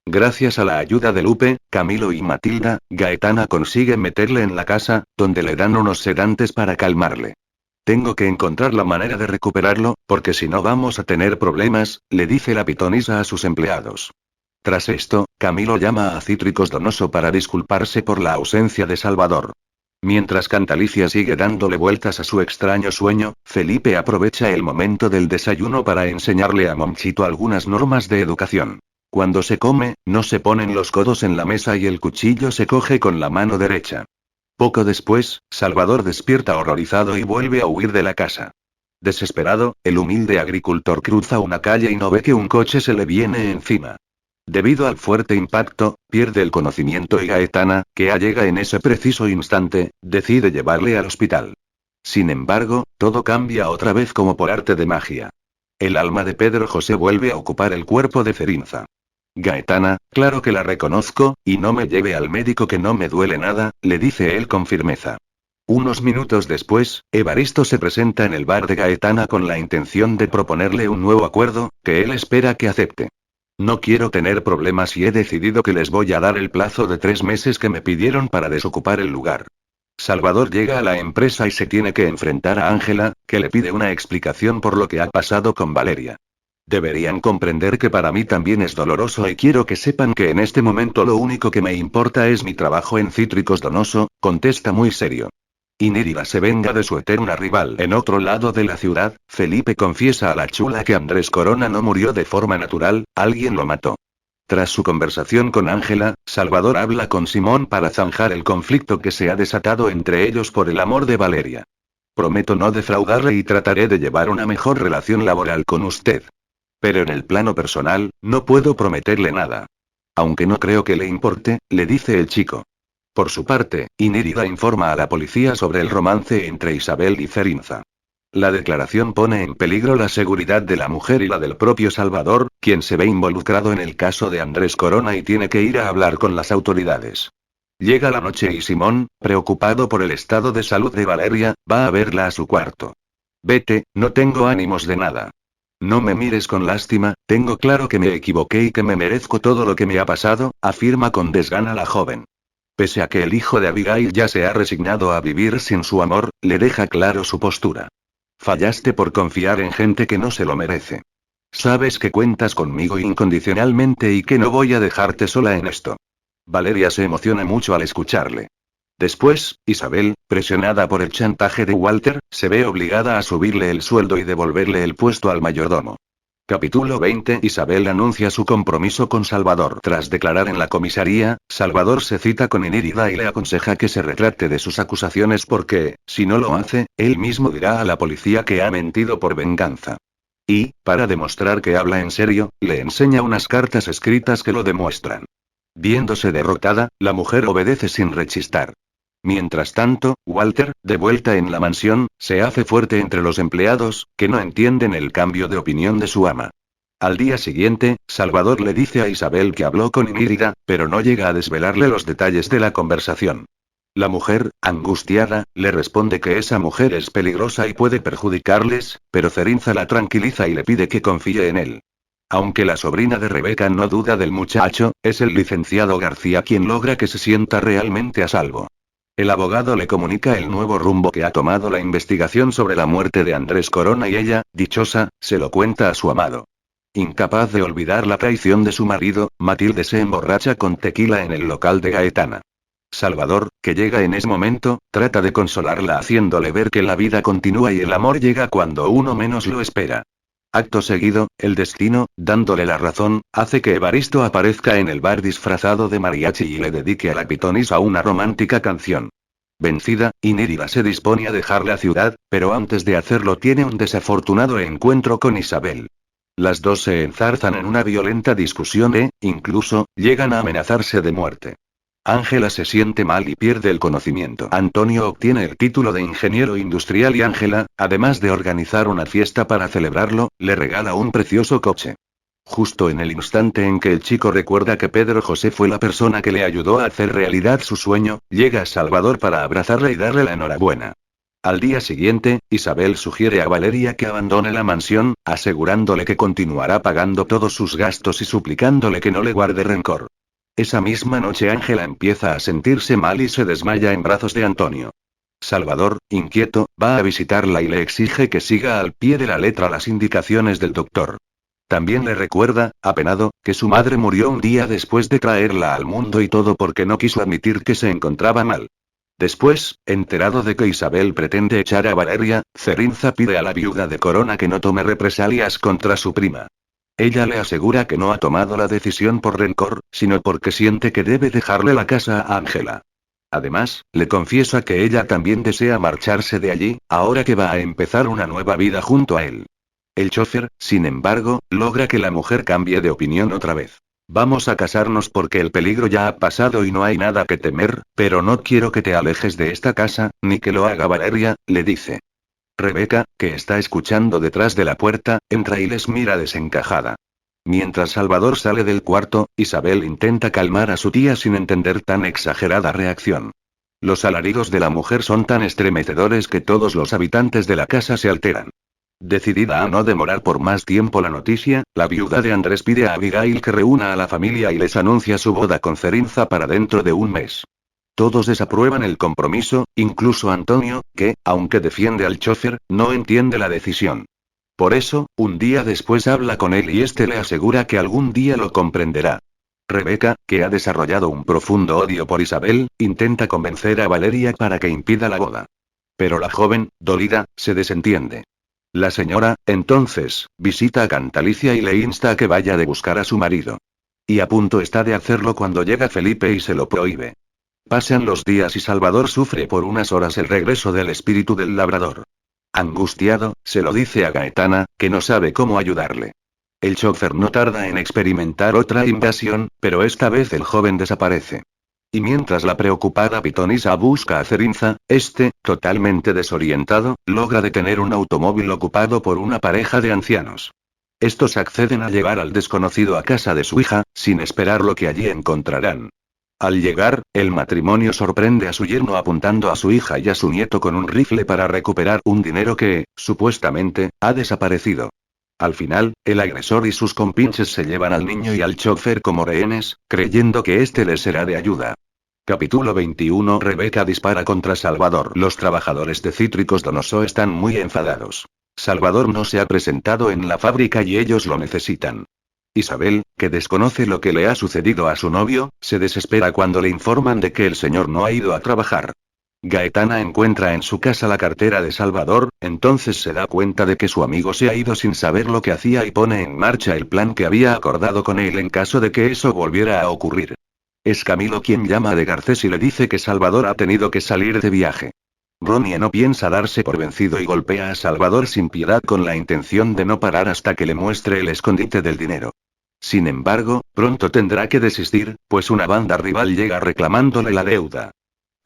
Gracias a la ayuda de Lupe, Camilo y Matilda, Gaetana consigue meterle en la casa, donde le dan unos sedantes para calmarle. Tengo que encontrar la manera de recuperarlo, porque si no vamos a tener problemas, le dice la pitonisa a sus empleados. Tras esto, Camilo llama a Cítricos Donoso para disculparse por la ausencia de Salvador. Mientras Cantalicia sigue dándole vueltas a su extraño sueño, Felipe aprovecha el momento del desayuno para enseñarle a Monchito algunas normas de educación. Cuando se come, no se ponen los codos en la mesa y el cuchillo se coge con la mano derecha. Poco después, Salvador despierta horrorizado y vuelve a huir de la casa. Desesperado, el humilde agricultor cruza una calle y no ve que un coche se le viene encima. Debido al fuerte impacto, pierde el conocimiento y Gaetana, que llega en ese preciso instante, decide llevarle al hospital. Sin embargo, todo cambia otra vez como por arte de magia. El alma de Pedro José vuelve a ocupar el cuerpo de Cerinza. Gaetana, claro que la reconozco, y no me lleve al médico que no me duele nada, le dice él con firmeza. Unos minutos después, Evaristo se presenta en el bar de Gaetana con la intención de proponerle un nuevo acuerdo, que él espera que acepte. No quiero tener problemas y he decidido que les voy a dar el plazo de 3 meses que me pidieron para desocupar el lugar. Salvador llega a la empresa y se tiene que enfrentar a Ángela, que le pide una explicación por lo que ha pasado con Valeria. Deberían comprender que para mí también es doloroso y quiero que sepan que en este momento lo único que me importa es mi trabajo en Cítricos Donoso, contesta muy serio. Inírida se venga de su eterna rival. En otro lado de la ciudad, Felipe confiesa a la chula que Andrés Corona no murió de forma natural, alguien lo mató. Tras su conversación con Ángela, Salvador habla con Simón para zanjar el conflicto que se ha desatado entre ellos por el amor de Valeria. Prometo no defraudarle y trataré de llevar una mejor relación laboral con usted. Pero en el plano personal, no puedo prometerle nada. Aunque no creo que le importe, le dice el chico. Por su parte, Inírida informa a la policía sobre el romance entre Isabel y Cerinza. La declaración pone en peligro la seguridad de la mujer y la del propio Salvador, quien se ve involucrado en el caso de Andrés Corona y tiene que ir a hablar con las autoridades. Llega la noche y Simón, preocupado por el estado de salud de Valeria, va a verla a su cuarto. Vete, no tengo ánimos de nada. No me mires con lástima, tengo claro que me equivoqué y que me merezco todo lo que me ha pasado, afirma con desgana la joven. Pese a que el hijo de Abigail ya se ha resignado a vivir sin su amor, le deja claro su postura. Fallaste por confiar en gente que no se lo merece. Sabes que cuentas conmigo incondicionalmente y que no voy a dejarte sola en esto. Valeria se emociona mucho al escucharle. Después, Isabel, presionada por el chantaje de Walter, se ve obligada a subirle el sueldo y devolverle el puesto al mayordomo. Capítulo 20. Isabel anuncia su compromiso con Salvador. Tras declarar en la comisaría, Salvador se cita con Inírida y le aconseja que se retracte de sus acusaciones porque, si no lo hace, él mismo dirá a la policía que ha mentido por venganza. Y, para demostrar que habla en serio, le enseña unas cartas escritas que lo demuestran. Viéndose derrotada, la mujer obedece sin rechistar. Mientras tanto, Walter, de vuelta en la mansión, se hace fuerte entre los empleados, que no entienden el cambio de opinión de su ama. Al día siguiente, Salvador le dice a Isabel que habló con Inírida, pero no llega a desvelarle los detalles de la conversación. La mujer, angustiada, le responde que esa mujer es peligrosa y puede perjudicarles, pero Cerinza la tranquiliza y le pide que confíe en él. Aunque la sobrina de Rebeca no duda del muchacho, es el licenciado García quien logra que se sienta realmente a salvo. El abogado le comunica el nuevo rumbo que ha tomado la investigación sobre la muerte de Andrés Corona y ella, dichosa, se lo cuenta a su amado. Incapaz de olvidar la traición de su marido, Matilde se emborracha con tequila en el local de Gaetana. Salvador, que llega en ese momento, trata de consolarla haciéndole ver que la vida continúa y el amor llega cuando uno menos lo espera. Acto seguido, el destino, dándole la razón, hace que Evaristo aparezca en el bar disfrazado de mariachi y le dedique a la pitonisa una romántica canción. Vencida, Inírida se dispone a dejar la ciudad, pero antes de hacerlo tiene un desafortunado encuentro con Isabel. Las dos se enzarzan en una violenta discusión e, incluso, llegan a amenazarse de muerte. Ángela se siente mal y pierde el conocimiento. Antonio obtiene el título de ingeniero industrial y Ángela, además de organizar una fiesta para celebrarlo, le regala un precioso coche. Justo en el instante en que el chico recuerda que Pedro José fue la persona que le ayudó a hacer realidad su sueño, llega Salvador para abrazarle y darle la enhorabuena. Al día siguiente, Isabel sugiere a Valeria que abandone la mansión, asegurándole que continuará pagando todos sus gastos y suplicándole que no le guarde rencor. Esa misma noche Ángela empieza a sentirse mal y se desmaya en brazos de Antonio. Salvador, inquieto, va a visitarla y le exige que siga al pie de la letra las indicaciones del doctor. También le recuerda, apenado, que su madre murió un día después de traerla al mundo y todo porque no quiso admitir que se encontraba mal. Después, enterado de que Isabel pretende echar a Valeria, Cerinza pide a la viuda de Corona que no tome represalias contra su prima. Ella le asegura que no ha tomado la decisión por rencor, sino porque siente que debe dejarle la casa a Ángela. Además, le confiesa que ella también desea marcharse de allí, ahora que va a empezar una nueva vida junto a él. El chofer, sin embargo, logra que la mujer cambie de opinión otra vez. Vamos a casarnos porque el peligro ya ha pasado y no hay nada que temer, pero no quiero que te alejes de esta casa, ni que lo haga Valeria, le dice. Rebeca, que está escuchando detrás de la puerta, entra y les mira desencajada. Mientras Salvador sale del cuarto, Isabel intenta calmar a su tía sin entender tan exagerada reacción. Los alaridos de la mujer son tan estremecedores que todos los habitantes de la casa se alteran. Decidida a no demorar por más tiempo la noticia, la viuda de Andrés pide a Abigail que reúna a la familia y les anuncia su boda con Cerinza para dentro de un mes. Todos desaprueban el compromiso, incluso Antonio, que, aunque defiende al chofer, no entiende la decisión. Por eso, un día después habla con él y este le asegura que algún día lo comprenderá. Rebeca, que ha desarrollado un profundo odio por Isabel, intenta convencer a Valeria para que impida la boda. Pero la joven, dolida, se desentiende. La señora, entonces, visita a Cantalicia y le insta a que vaya de buscar a su marido. Y a punto está de hacerlo cuando llega Felipe y se lo prohíbe. Pasan los días y Salvador sufre por unas horas el regreso del espíritu del labrador. Angustiado, se lo dice a Gaetana, que no sabe cómo ayudarle. El chofer no tarda en experimentar otra invasión, pero esta vez el joven desaparece. Y mientras la preocupada pitonisa busca a Cerinza, este, totalmente desorientado, logra detener un automóvil ocupado por una pareja de ancianos. Estos acceden a llevar al desconocido a casa de su hija, sin esperar lo que allí encontrarán. Al llegar, el matrimonio sorprende a su yerno apuntando a su hija y a su nieto con un rifle para recuperar un dinero que, supuestamente, ha desaparecido. Al final, el agresor y sus compinches se llevan al niño y al chofer como rehenes, creyendo que este les será de ayuda. Capítulo 21. Rebeca dispara contra Salvador. Los trabajadores de Cítricos Donoso están muy enfadados. Salvador no se ha presentado en la fábrica y ellos lo necesitan. Isabel, que desconoce lo que le ha sucedido a su novio, se desespera cuando le informan de que el señor no ha ido a trabajar. Gaetana encuentra en su casa la cartera de Salvador, entonces se da cuenta de que su amigo se ha ido sin saber lo que hacía y pone en marcha el plan que había acordado con él en caso de que eso volviera a ocurrir. Es Camilo quien llama de Garcés y le dice que Salvador ha tenido que salir de viaje. Ronnie no piensa darse por vencido y golpea a Salvador sin piedad con la intención de no parar hasta que le muestre el escondite del dinero. Sin embargo, pronto tendrá que desistir, pues una banda rival llega reclamándole la deuda.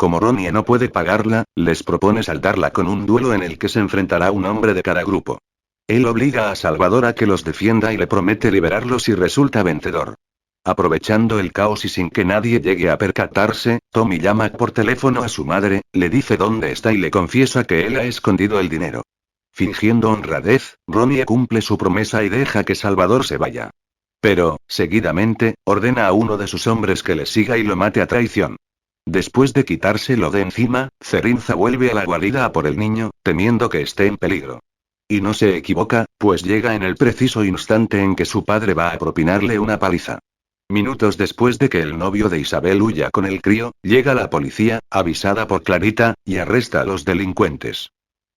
Como Ronnie no puede pagarla, les propone saldarla con un duelo en el que se enfrentará un hombre de cada grupo. Él obliga a Salvador a que los defienda y le promete liberarlos si resulta vencedor. Aprovechando el caos y sin que nadie llegue a percatarse, Tommy llama por teléfono a su madre, le dice dónde está y le confiesa que él ha escondido el dinero. Fingiendo honradez, Ronnie cumple su promesa y deja que Salvador se vaya. Pero, seguidamente, ordena a uno de sus hombres que le siga y lo mate a traición. Después de quitárselo de encima, Cerinza vuelve a la guarida a por el niño, temiendo que esté en peligro. Y no se equivoca, pues llega en el preciso instante en que su padre va a propinarle una paliza. Minutos después de que el novio de Isabel huya con el crío, llega la policía, avisada por Clarita, y arresta a los delincuentes.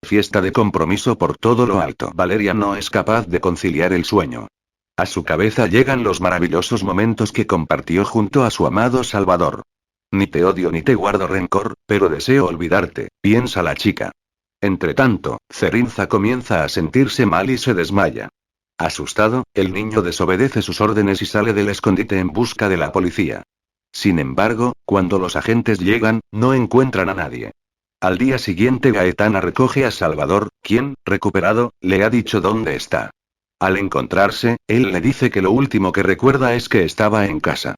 Fiesta de compromiso por todo lo alto. Valeria no es capaz de conciliar el sueño. A su cabeza llegan los maravillosos momentos que compartió junto a su amado Salvador. Ni te odio ni te guardo rencor, pero deseo olvidarte, piensa la chica. Entretanto, Cerinza comienza a sentirse mal y se desmaya. Asustado, el niño desobedece sus órdenes y sale del escondite en busca de la policía. Sin embargo, cuando los agentes llegan, no encuentran a nadie. Al día siguiente Gaetana recoge a Salvador, quien, recuperado, le ha dicho dónde está. Al encontrarse, él le dice que lo último que recuerda es que estaba en casa.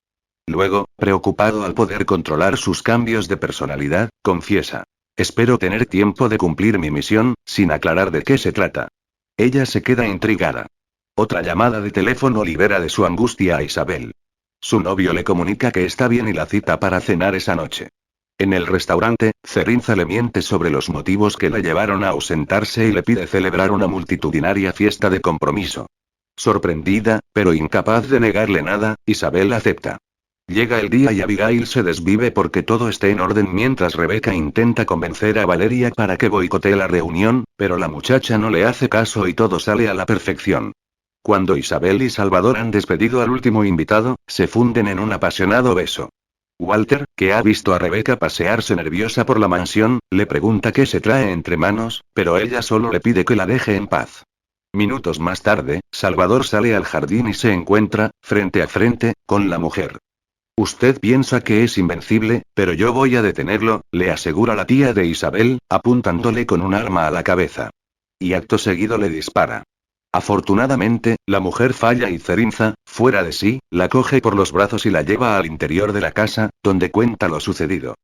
Luego, preocupado al poder controlar sus cambios de personalidad, confiesa: espero tener tiempo de cumplir mi misión, sin aclarar de qué se trata. Ella se queda intrigada. Otra llamada de teléfono libera de su angustia a Isabel. Su novio le comunica que está bien y la cita para cenar esa noche. En el restaurante, Cerinza le miente sobre los motivos que la llevaron a ausentarse y le pide celebrar una multitudinaria fiesta de compromiso. Sorprendida, pero incapaz de negarle nada, Isabel acepta. Llega el día y Abigail se desvive porque todo esté en orden mientras Rebeca intenta convencer a Valeria para que boicotee la reunión, pero la muchacha no le hace caso y todo sale a la perfección. Cuando Isabel y Salvador han despedido al último invitado, se funden en un apasionado beso. Walter, que ha visto a Rebeca pasearse nerviosa por la mansión, le pregunta qué se trae entre manos, pero ella solo le pide que la deje en paz. Minutos más tarde, Salvador sale al jardín y se encuentra, frente a frente, con la mujer. Usted piensa que es invencible, pero yo voy a detenerlo, le asegura la tía de Isabel, apuntándole con un arma a la cabeza. Y acto seguido le dispara. Afortunadamente, la mujer falla y Cerinza, fuera de sí, la coge por los brazos y la lleva al interior de la casa, donde cuenta lo sucedido.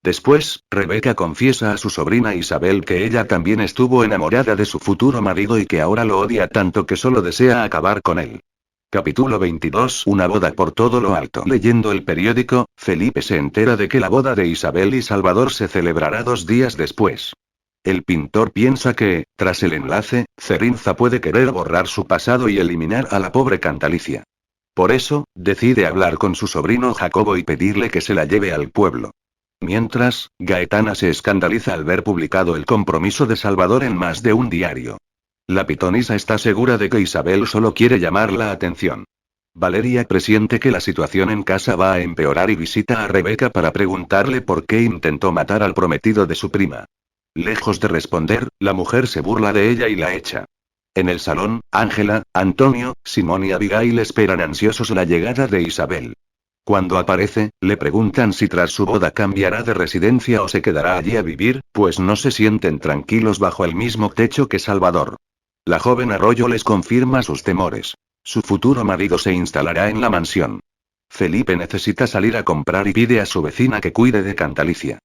Después, Rebeca confiesa a su sobrina Isabel que ella también estuvo enamorada de su futuro marido y que ahora lo odia tanto que solo desea acabar con él. Capítulo 22. Una boda por todo lo alto. Leyendo el periódico, Felipe se entera de que la boda de Isabel y Salvador se celebrará 2 días después. El pintor piensa que, tras el enlace, Cerinza puede querer borrar su pasado y eliminar a la pobre Cantalicia. Por eso, decide hablar con su sobrino Jacobo y pedirle que se la lleve al pueblo. Mientras, Gaetana se escandaliza al ver publicado el compromiso de Salvador en más de un diario. La pitonisa está segura de que Isabel solo quiere llamar la atención. Valeria presiente que la situación en casa va a empeorar y visita a Rebeca para preguntarle por qué intentó matar al prometido de su prima. Lejos de responder, la mujer se burla de ella y la echa. En el salón, Ángela, Antonio, Simón y Abigail esperan ansiosos la llegada de Isabel. Cuando aparece, le preguntan si tras su boda cambiará de residencia o se quedará allí a vivir, pues no se sienten tranquilos bajo el mismo techo que Salvador. La joven Arroyo les confirma sus temores. Su futuro marido se instalará en la mansión. Felipe necesita salir a comprar y pide a su vecina que cuide de Cantalicia.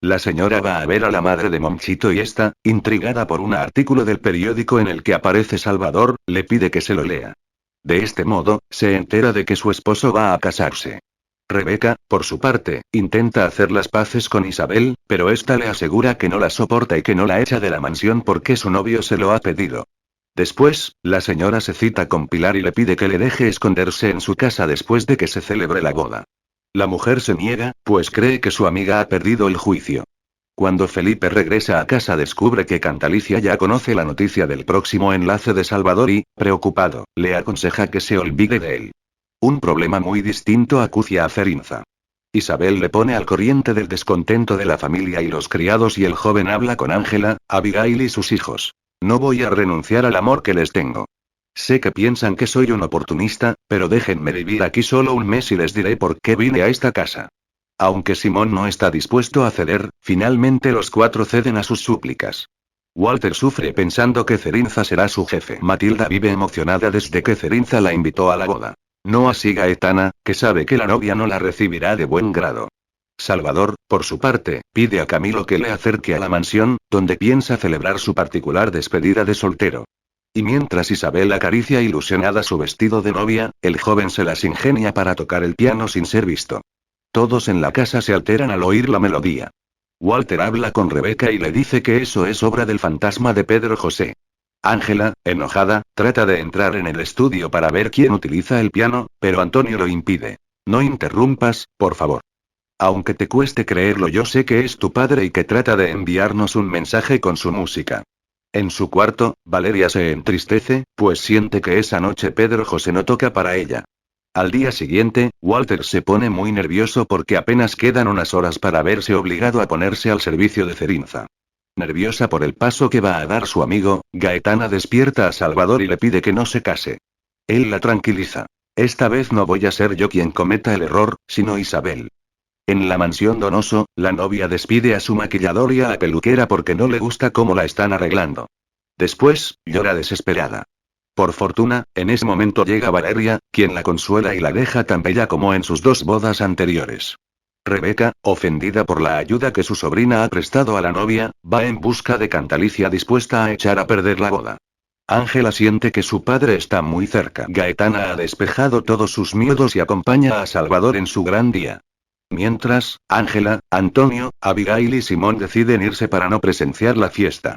La señora va a ver a la madre de Monchito y esta, intrigada por un artículo del periódico en el que aparece Salvador, le pide que se lo lea. De este modo, se entera de que su esposo va a casarse. Rebeca, por su parte, intenta hacer las paces con Isabel, pero esta le asegura que no la soporta y que no la echa de la mansión porque su novio se lo ha pedido. Después, la señora se cita con Pilar y le pide que le deje esconderse en su casa después de que se celebre la boda. La mujer se niega, pues cree que su amiga ha perdido el juicio. Cuando Felipe regresa a casa descubre que Cantalicia ya conoce la noticia del próximo enlace de Salvador y, preocupado, le aconseja que se olvide de él. Un problema muy distinto acucia a Cerinza. Isabel le pone al corriente del descontento de la familia y los criados y el joven habla con Ángela, Abigail y sus hijos. No voy a renunciar al amor que les tengo. Sé que piensan que soy un oportunista, pero déjenme vivir aquí solo un mes y les diré por qué vine a esta casa. Aunque Simón no está dispuesto a ceder, finalmente los 4 ceden a sus súplicas. Walter sufre pensando que Cerinza será su jefe. Matilda vive emocionada desde que Cerinza la invitó a la boda. No así Gaetana, que sabe que la novia no la recibirá de buen grado. Salvador, por su parte, pide a Camilo que le acerque a la mansión, donde piensa celebrar su particular despedida de soltero. Y mientras Isabel acaricia ilusionada su vestido de novia, el joven se las ingenia para tocar el piano sin ser visto. Todos en la casa se alteran al oír la melodía. Walter habla con Rebeca y le dice que eso es obra del fantasma de Pedro José. Ángela, enojada, trata de entrar en el estudio para ver quién utiliza el piano, pero Antonio lo impide. No interrumpas, por favor. Aunque te cueste creerlo, yo sé que es tu padre y que trata de enviarnos un mensaje con su música. En su cuarto, Valeria se entristece, pues siente que esa noche Pedro José no toca para ella. Al día siguiente, Walter se pone muy nervioso porque apenas quedan unas horas para verse obligado a ponerse al servicio de Cerinza. Nerviosa por el paso que va a dar su amigo, Gaetana despierta a Salvador y le pide que no se case. Él la tranquiliza. Esta vez no voy a ser yo quien cometa el error, sino Isabel. En la mansión Donoso, la novia despide a su maquillador y a la peluquera porque no le gusta cómo la están arreglando. Después, llora desesperada. Por fortuna, en ese momento llega Valeria, quien la consuela y la deja tan bella como en sus 2 bodas anteriores. Rebeca, ofendida por la ayuda que su sobrina ha prestado a la novia, va en busca de Cantalicia dispuesta a echar a perder la boda. Ángela siente que su padre está muy cerca. Gaetana ha despejado todos sus miedos y acompaña a Salvador en su gran día. Mientras, Ángela, Antonio, Abigail y Simón deciden irse para no presenciar la fiesta.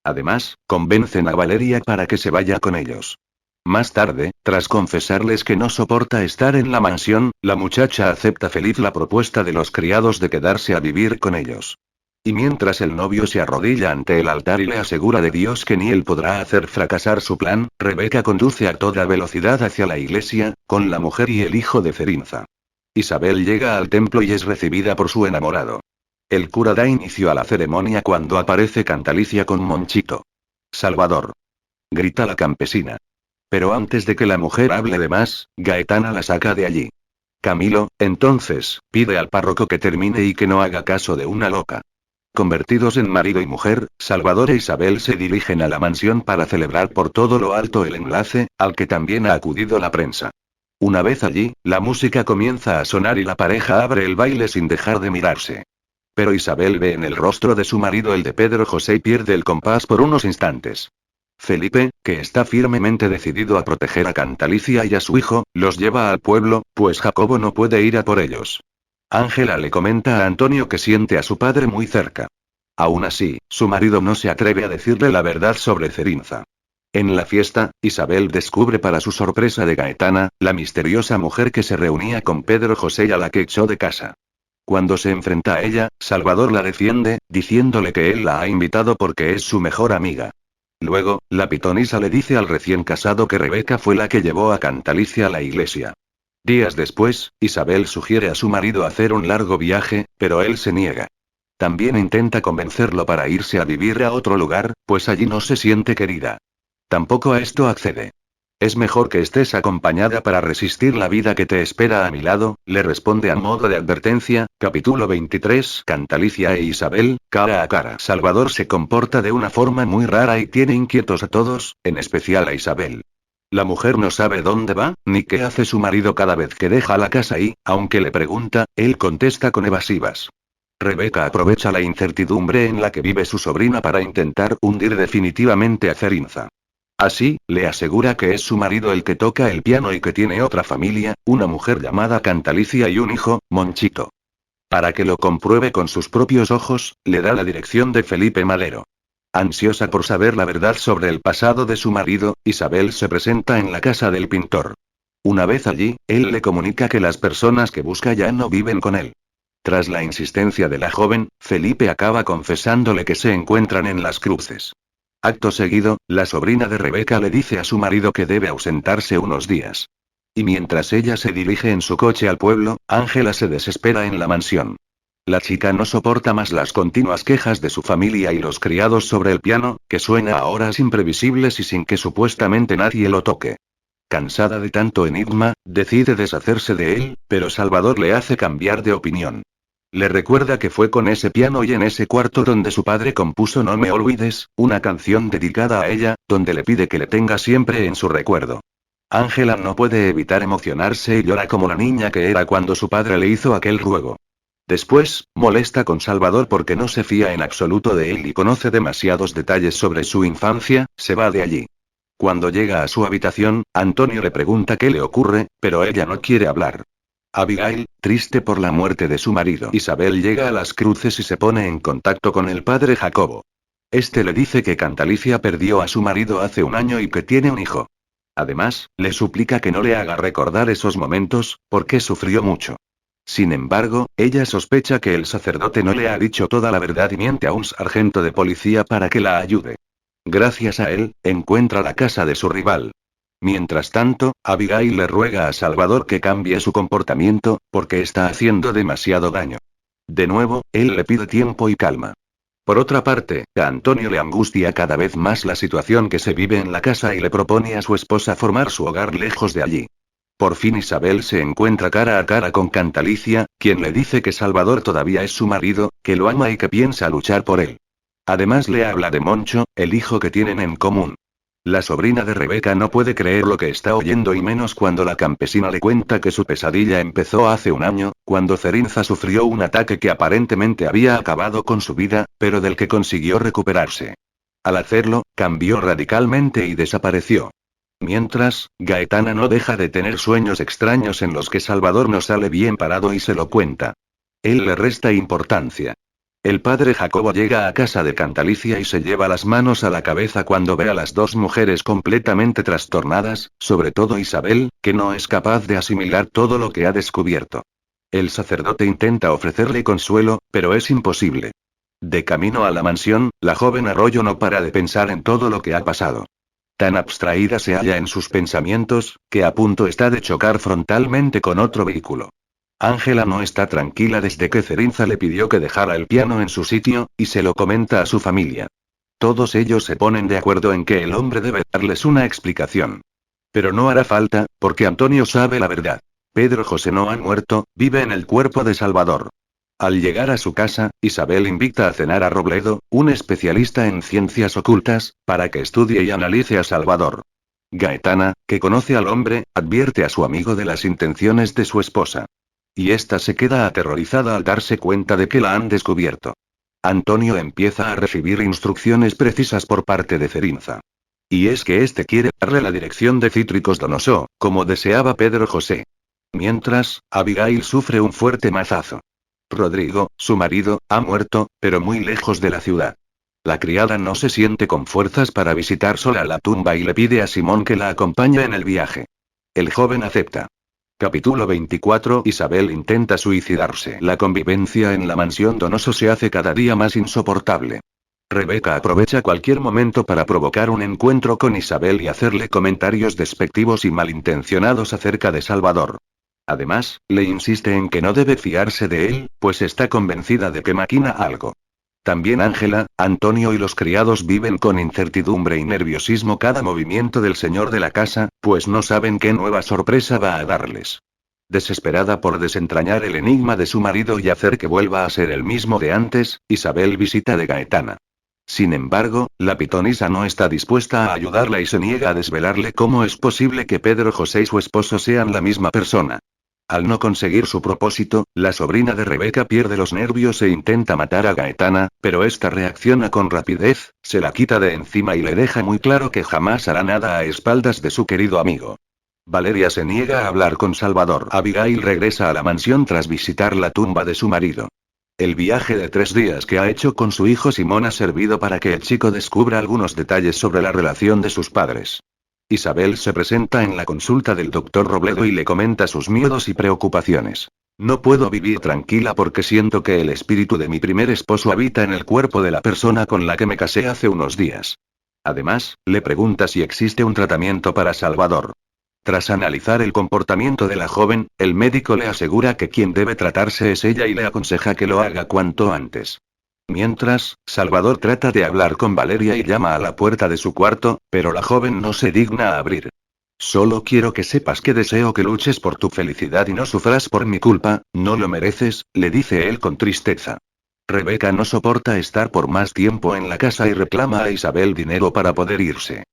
Además, convencen a Valeria para que se vaya con ellos. Más tarde, tras confesarles que no soporta estar en la mansión, la muchacha acepta feliz la propuesta de los criados de quedarse a vivir con ellos. Y mientras el novio se arrodilla ante el altar y le asegura de Dios que ni él podrá hacer fracasar su plan, Rebeca conduce a toda velocidad hacia la iglesia, con la mujer y el hijo de Cerinza. Isabel llega al templo y es recibida por su enamorado. El cura da inicio a la ceremonia cuando aparece Cantalicia con Monchito. Salvador. Grita la campesina. Pero antes de que la mujer hable de más, Gaetana la saca de allí. Camilo, entonces, pide al párroco que termine y que no haga caso de una loca. Convertidos en marido y mujer, Salvador e Isabel se dirigen a la mansión para celebrar por todo lo alto el enlace, al que también ha acudido la prensa. Una vez allí, la música comienza a sonar y la pareja abre el baile sin dejar de mirarse. Pero Isabel ve en el rostro de su marido el de Pedro José y pierde el compás por unos instantes. Felipe, que está firmemente decidido a proteger a Cantalicia y a su hijo, los lleva al pueblo, pues Jacobo no puede ir a por ellos. Ángela le comenta a Antonio que siente a su padre muy cerca. Aún así, su marido no se atreve a decirle la verdad sobre Cerinza. En la fiesta, Isabel descubre para su sorpresa de Gaetana, la misteriosa mujer que se reunía con Pedro José y a la que echó de casa. Cuando se enfrenta a ella, Salvador la defiende, diciéndole que él la ha invitado porque es su mejor amiga. Luego, la pitonisa le dice al recién casado que Rebeca fue la que llevó a Cantalicia a la iglesia. Días después, Isabel sugiere a su marido hacer un largo viaje, pero él se niega. También intenta convencerlo para irse a vivir a otro lugar, pues allí no se siente querida. Tampoco a esto accede. Es mejor que estés acompañada para resistir la vida que te espera a mi lado, le responde a modo de advertencia. Capítulo 23. Cantalicia e Isabel, cara a cara. Salvador se comporta de una forma muy rara y tiene inquietos a todos, en especial a Isabel. La mujer no sabe dónde va, ni qué hace su marido cada vez que deja la casa y, aunque le pregunta, él contesta con evasivas. Rebeca aprovecha la incertidumbre en la que vive su sobrina para intentar hundir definitivamente a Cerinza. Así, le asegura que es su marido el que toca el piano y que tiene otra familia, una mujer llamada Cantalicia y un hijo, Monchito. Para que lo compruebe con sus propios ojos, le da la dirección de Felipe Madero. Ansiosa por saber la verdad sobre el pasado de su marido, Isabel se presenta en la casa del pintor. Una vez allí, él le comunica que las personas que busca ya no viven con él. Tras la insistencia de la joven, Felipe acaba confesándole que se encuentran en Las Cruces. Acto seguido, la sobrina de Rebeca le dice a su marido que debe ausentarse unos días. Y mientras ella se dirige en su coche al pueblo, Ángela se desespera en la mansión. La chica no soporta más las continuas quejas de su familia y los criados sobre el piano, que suena a horas imprevisibles y sin que supuestamente nadie lo toque. Cansada de tanto enigma, decide deshacerse de él, pero Salvador le hace cambiar de opinión. Le recuerda que fue con ese piano y en ese cuarto donde su padre compuso No me olvides, una canción dedicada a ella, donde le pide que le tenga siempre en su recuerdo. Ángela no puede evitar emocionarse y llora como la niña que era cuando su padre le hizo aquel ruego. Después, molesta con Salvador porque no se fía en absoluto de él y conoce demasiados detalles sobre su infancia, se va de allí. Cuando llega a su habitación, Antonio le pregunta qué le ocurre, pero ella no quiere hablar. Abigail, triste por la muerte de su marido Isabel, llega a Las Cruces y se pone en contacto con el padre Jacobo. Este le dice que Cantalicia perdió a su marido hace un año y que tiene un hijo. Además, le suplica que no le haga recordar esos momentos, porque sufrió mucho. Sin embargo, ella sospecha que el sacerdote no le ha dicho toda la verdad y miente a un sargento de policía para que la ayude. Gracias a él, encuentra la casa de su rival. Mientras tanto, Abigail le ruega a Salvador que cambie su comportamiento, porque está haciendo demasiado daño. De nuevo, él le pide tiempo y calma. Por otra parte, a Antonio le angustia cada vez más la situación que se vive en la casa y le propone a su esposa formar su hogar lejos de allí. Por fin Isabel se encuentra cara a cara con Cantalicia, quien le dice que Salvador todavía es su marido, que lo ama y que piensa luchar por él. Además le habla de Moncho, el hijo que tienen en común. La sobrina de Rebeca no puede creer lo que está oyendo y menos cuando la campesina le cuenta que su pesadilla empezó hace un año, cuando Cerinza sufrió un ataque que aparentemente había acabado con su vida, pero del que consiguió recuperarse. Al hacerlo, cambió radicalmente y desapareció. Mientras, Gaetana no deja de tener sueños extraños en los que Salvador no sale bien parado y se lo cuenta. Él le resta importancia. El padre Jacobo llega a casa de Cantalicia y se lleva las manos a la cabeza cuando ve a las dos mujeres completamente trastornadas, sobre todo Isabel, que no es capaz de asimilar todo lo que ha descubierto. El sacerdote intenta ofrecerle consuelo, pero es imposible. De camino a la mansión, la joven Arroyo no para de pensar en todo lo que ha pasado. Tan abstraída se halla en sus pensamientos, que a punto está de chocar frontalmente con otro vehículo. Ángela no está tranquila desde que Cerinza le pidió que dejara el piano en su sitio, y se lo comenta a su familia. Todos ellos se ponen de acuerdo en que el hombre debe darles una explicación. Pero no hará falta, porque Antonio sabe la verdad. Pedro José no ha muerto, vive en el cuerpo de Salvador. Al llegar a su casa, Isabel invita a cenar a Robledo, un especialista en ciencias ocultas, para que estudie y analice a Salvador. Gaetana, que conoce al hombre, advierte a su amigo de las intenciones de su esposa. Y ésta se queda aterrorizada al darse cuenta de que la han descubierto. Antonio empieza a recibir instrucciones precisas por parte de Cerinza. Y es que este quiere darle la dirección de Cítricos Donoso, como deseaba Pedro José. Mientras, Abigail sufre un fuerte mazazo. Rodrigo, su marido, ha muerto, pero muy lejos de la ciudad. La criada no se siente con fuerzas para visitar sola la tumba y le pide a Simón que la acompañe en el viaje. El joven acepta. Capítulo 24. Isabel intenta suicidarse. La convivencia en la mansión Donoso se hace cada día más insoportable. Rebeca aprovecha cualquier momento para provocar un encuentro con Isabel y hacerle comentarios despectivos y malintencionados acerca de Salvador. Además, le insiste en que no debe fiarse de él, pues está convencida de que maquina algo. También Ángela, Antonio y los criados viven con incertidumbre y nerviosismo cada movimiento del señor de la casa, pues no saben qué nueva sorpresa va a darles. Desesperada por desentrañar el enigma de su marido y hacer que vuelva a ser el mismo de antes, Isabel visita de Gaetana. Sin embargo, la pitonisa no está dispuesta a ayudarla y se niega a desvelarle cómo es posible que Pedro José y su esposo sean la misma persona. Al no conseguir su propósito, la sobrina de Rebeca pierde los nervios e intenta matar a Gaetana, pero esta reacciona con rapidez, se la quita de encima y le deja muy claro que jamás hará nada a espaldas de su querido amigo. Valeria se niega a hablar con Salvador. Abigail regresa a la mansión tras visitar la tumba de su marido. El viaje de 3 días que ha hecho con su hijo Simón ha servido para que el chico descubra algunos detalles sobre la relación de sus padres. Isabel se presenta en la consulta del doctor Robledo y le comenta sus miedos y preocupaciones. No puedo vivir tranquila porque siento que el espíritu de mi primer esposo habita en el cuerpo de la persona con la que me casé hace unos días. Además, le pregunta si existe un tratamiento para Salvador. Tras analizar el comportamiento de la joven, el médico le asegura que quien debe tratarse es ella y le aconseja que lo haga cuanto antes. Mientras, Salvador trata de hablar con Valeria y llama a la puerta de su cuarto, pero la joven no se digna a abrir. Solo quiero que sepas que deseo que luches por tu felicidad y no sufras por mi culpa, no lo mereces, le dice él con tristeza. Rebeca no soporta estar por más tiempo en la casa y reclama a Isabel dinero para poder irse.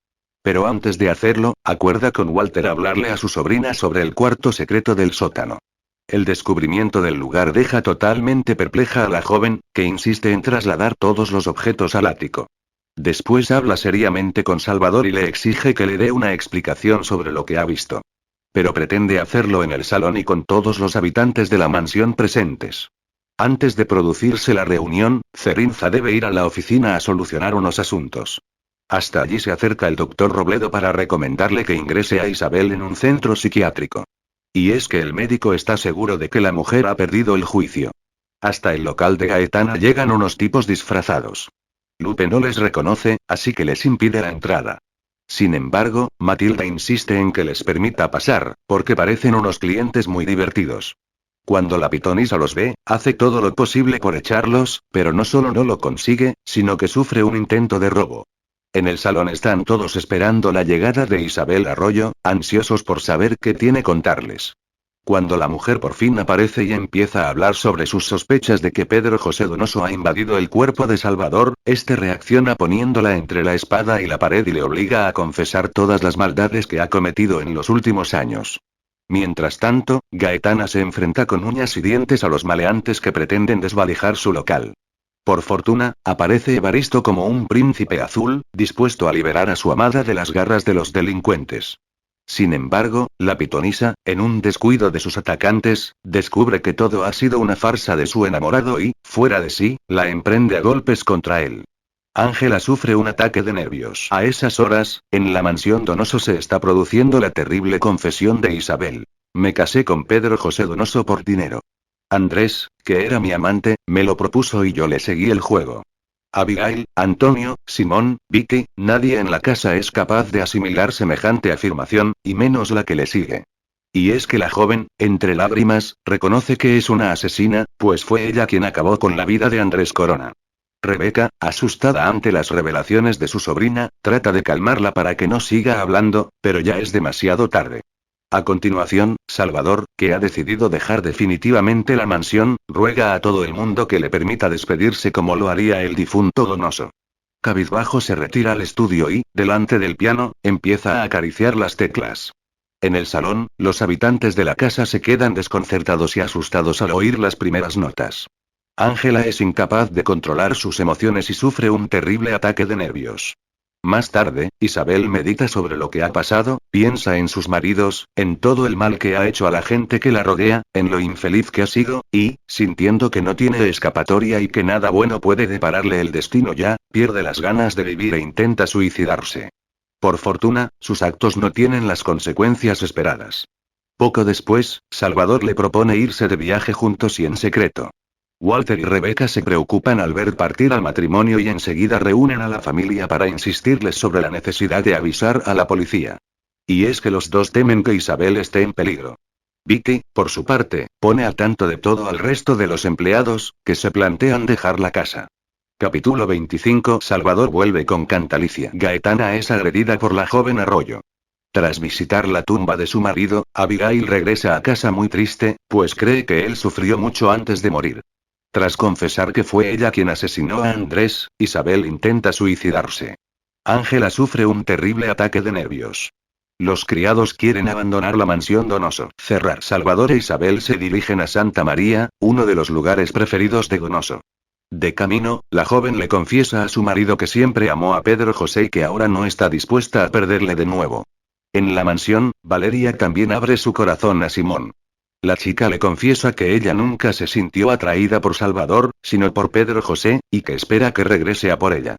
Pero antes de hacerlo, acuerda con Walter hablarle a su sobrina sobre el cuarto secreto del sótano. El descubrimiento del lugar deja totalmente perpleja a la joven, que insiste en trasladar todos los objetos al ático. Después habla seriamente con Salvador y le exige que le dé una explicación sobre lo que ha visto. Pero pretende hacerlo en el salón y con todos los habitantes de la mansión presentes. Antes de producirse la reunión, Cerinza debe ir a la oficina a solucionar unos asuntos. Hasta allí se acerca el doctor Robledo para recomendarle que ingrese a Isabel en un centro psiquiátrico. Y es que el médico está seguro de que la mujer ha perdido el juicio. Hasta el local de Gaetana llegan unos tipos disfrazados. Lupe no les reconoce, así que les impide la entrada. Sin embargo, Matilda insiste en que les permita pasar, porque parecen unos clientes muy divertidos. Cuando la pitonisa los ve, hace todo lo posible por echarlos, pero no solo no lo consigue, sino que sufre un intento de robo. En el salón están todos esperando la llegada de Isabel Arroyo, ansiosos por saber qué tiene contarles. Cuando la mujer por fin aparece y empieza a hablar sobre sus sospechas de que Pedro José Donoso ha invadido el cuerpo de Salvador, este reacciona poniéndola entre la espada y la pared y le obliga a confesar todas las maldades que ha cometido en los últimos años. Mientras tanto, Gaetana se enfrenta con uñas y dientes a los maleantes que pretenden desvalijar su local. Por fortuna, aparece Evaristo como un príncipe azul, dispuesto a liberar a su amada de las garras de los delincuentes. Sin embargo, la pitonisa, en un descuido de sus atacantes, descubre que todo ha sido una farsa de su enamorado y, fuera de sí, la emprende a golpes contra él. Ángela sufre un ataque de nervios. A esas horas, en la mansión Donoso se está produciendo la terrible confesión de Isabel. Me casé con Pedro José Donoso por dinero. Andrés, que era mi amante, me lo propuso y yo le seguí el juego. Abigail, Antonio, Simón, Vicky, nadie en la casa es capaz de asimilar semejante afirmación, y menos la que le sigue. Y es que la joven, entre lágrimas, reconoce que es una asesina, pues fue ella quien acabó con la vida de Andrés Corona. Rebeca, asustada ante las revelaciones de su sobrina, trata de calmarla para que no siga hablando, pero ya es demasiado tarde. A continuación, Salvador, que ha decidido dejar definitivamente la mansión, ruega a todo el mundo que le permita despedirse como lo haría el difunto Donoso. Cabizbajo se retira al estudio y, delante del piano, empieza a acariciar las teclas. En el salón, los habitantes de la casa se quedan desconcertados y asustados al oír las primeras notas. Ángela es incapaz de controlar sus emociones y sufre un terrible ataque de nervios. Más tarde, Isabel medita sobre lo que ha pasado, piensa en sus maridos, en todo el mal que ha hecho a la gente que la rodea, en lo infeliz que ha sido, y, sintiendo que no tiene escapatoria y que nada bueno puede depararle el destino ya, pierde las ganas de vivir e intenta suicidarse. Por fortuna, sus actos no tienen las consecuencias esperadas. Poco después, Salvador le propone irse de viaje juntos y en secreto. Walter y Rebeca se preocupan al ver partir al matrimonio y enseguida reúnen a la familia para insistirles sobre la necesidad de avisar a la policía. Y es que los dos temen que Isabel esté en peligro. Vicky, por su parte, pone al tanto de todo al resto de los empleados, que se plantean dejar la casa. Capítulo 25. Salvador vuelve con Cantalicia. Gaetana es agredida por la joven Arroyo. Tras visitar la tumba de su marido, Abigail regresa a casa muy triste, pues cree que él sufrió mucho antes de morir. Tras confesar que fue ella quien asesinó a Andrés, Isabel intenta suicidarse. Ángela sufre un terrible ataque de nervios. Los criados quieren abandonar la mansión Donoso. Cerrar. Salvador e Isabel se dirigen a Santa María, uno de los lugares preferidos de Donoso. De camino, la joven le confiesa a su marido que siempre amó a Pedro José y que ahora no está dispuesta a perderle de nuevo. En la mansión, Valeria también abre su corazón a Simón. La chica le confiesa que ella nunca se sintió atraída por Salvador, sino por Pedro José, y que espera que regrese a por ella.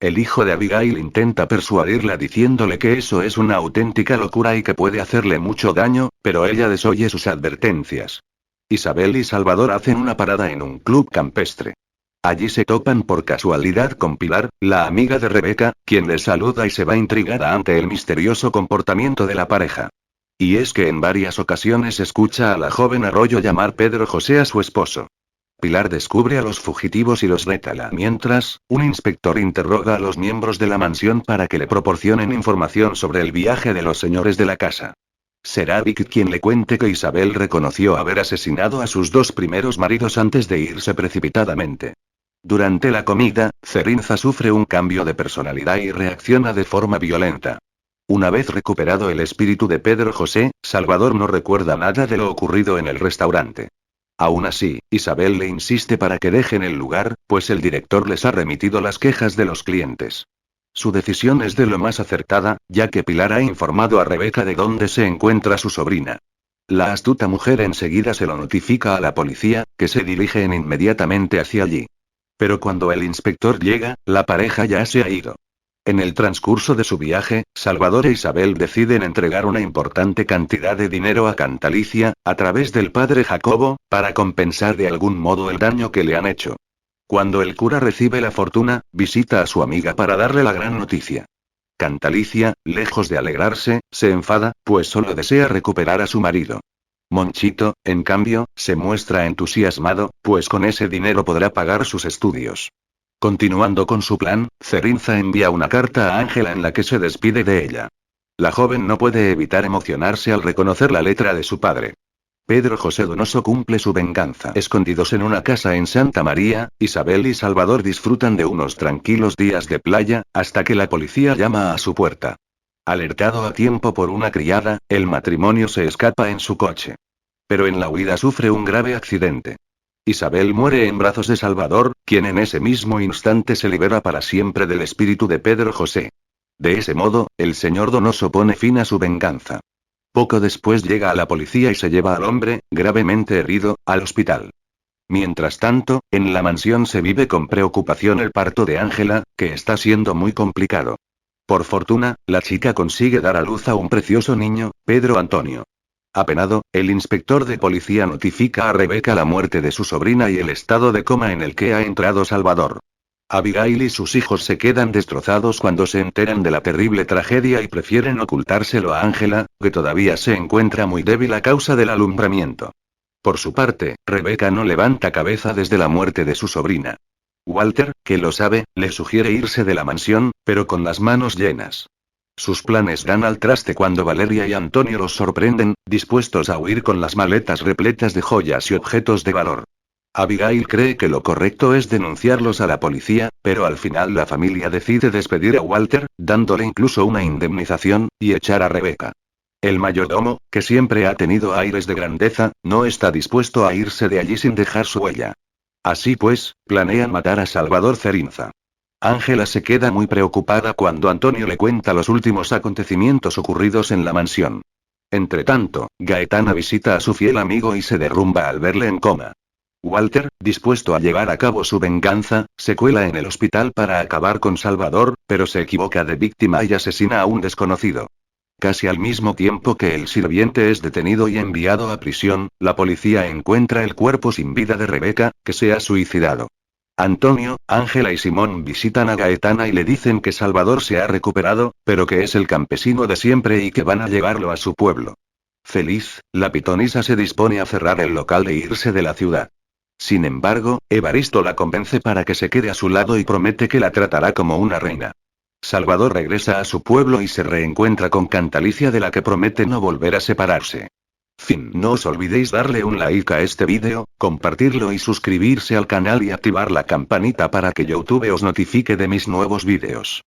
El hijo de Abigail intenta persuadirla diciéndole que eso es una auténtica locura y que puede hacerle mucho daño, pero ella desoye sus advertencias. Isabel y Salvador hacen una parada en un club campestre. Allí se topan por casualidad con Pilar, la amiga de Rebeca, quien les saluda y se va intrigada ante el misterioso comportamiento de la pareja. Y es que en varias ocasiones escucha a la joven Arroyo llamar Pedro José a su esposo. Pilar descubre a los fugitivos y los retala. Mientras, un inspector interroga a los miembros de la mansión para que le proporcionen información sobre el viaje de los señores de la casa. Será Vic quien le cuente que Isabel reconoció haber asesinado a sus dos primeros maridos antes de irse precipitadamente. Durante la comida, Cerinza sufre un cambio de personalidad y reacciona de forma violenta. Una vez recuperado el espíritu de Pedro José, Salvador no recuerda nada de lo ocurrido en el restaurante. Aún así, Isabel le insiste para que dejen el lugar, pues el director les ha remitido las quejas de los clientes. Su decisión es de lo más acertada, ya que Pilar ha informado a Rebeca de dónde se encuentra su sobrina. La astuta mujer enseguida se lo notifica a la policía, que se dirigen inmediatamente hacia allí. Pero cuando el inspector llega, la pareja ya se ha ido. En el transcurso de su viaje, Salvador e Isabel deciden entregar una importante cantidad de dinero a Cantalicia, a través del padre Jacobo, para compensar de algún modo el daño que le han hecho. Cuando el cura recibe la fortuna, visita a su amiga para darle la gran noticia. Cantalicia, lejos de alegrarse, se enfada, pues solo desea recuperar a su marido. Monchito, en cambio, se muestra entusiasmado, pues con ese dinero podrá pagar sus estudios. Continuando con su plan, Cerinza envía una carta a Ángela en la que se despide de ella. La joven no puede evitar emocionarse al reconocer la letra de su padre. Pedro José Donoso cumple su venganza. Escondidos en una casa en Santa María, Isabel y Salvador disfrutan de unos tranquilos días de playa, hasta que la policía llama a su puerta. Alertado a tiempo por una criada, el matrimonio se escapa en su coche. Pero en la huida sufre un grave accidente. Isabel muere en brazos de Salvador, quien en ese mismo instante se libera para siempre del espíritu de Pedro José. De ese modo, el señor Donoso pone fin a su venganza. Poco después llega a la policía y se lleva al hombre, gravemente herido, al hospital. Mientras tanto, en la mansión se vive con preocupación el parto de Ángela, que está siendo muy complicado. Por fortuna, la chica consigue dar a luz a un precioso niño, Pedro Antonio. Apenado, el inspector de policía notifica a Rebeca la muerte de su sobrina y el estado de coma en el que ha entrado Salvador. Abigail y sus hijos se quedan destrozados cuando se enteran de la terrible tragedia y prefieren ocultárselo a Ángela, que todavía se encuentra muy débil a causa del alumbramiento. Por su parte, Rebeca no levanta cabeza desde la muerte de su sobrina. Walter, que lo sabe, le sugiere irse de la mansión, pero con las manos llenas. Sus planes dan al traste cuando Valeria y Antonio los sorprenden, dispuestos a huir con las maletas repletas de joyas y objetos de valor. Abigail cree que lo correcto es denunciarlos a la policía, pero al final la familia decide despedir a Walter, dándole incluso una indemnización, y echar a Rebeca. El mayordomo, que siempre ha tenido aires de grandeza, no está dispuesto a irse de allí sin dejar su huella. Así pues, planean matar a Salvador Cerinza. Ángela se queda muy preocupada cuando Antonio le cuenta los últimos acontecimientos ocurridos en la mansión. Entretanto, Gaetana visita a su fiel amigo y se derrumba al verle en coma. Walter, dispuesto a llevar a cabo su venganza, se cuela en el hospital para acabar con Salvador, pero se equivoca de víctima y asesina a un desconocido. Casi al mismo tiempo que el sirviente es detenido y enviado a prisión, la policía encuentra el cuerpo sin vida de Rebeca, que se ha suicidado. Antonio, Ángela y Simón visitan a Gaetana y le dicen que Salvador se ha recuperado, pero que es el campesino de siempre y que van a llevarlo a su pueblo. Feliz, la pitonisa se dispone a cerrar el local e irse de la ciudad. Sin embargo, Evaristo la convence para que se quede a su lado y promete que la tratará como una reina. Salvador regresa a su pueblo y se reencuentra con Cantalicia, de la que promete no volver a separarse. Fin. No os olvidéis darle un like a este vídeo, compartirlo y suscribirse al canal y activar la campanita para que YouTube os notifique de mis nuevos vídeos.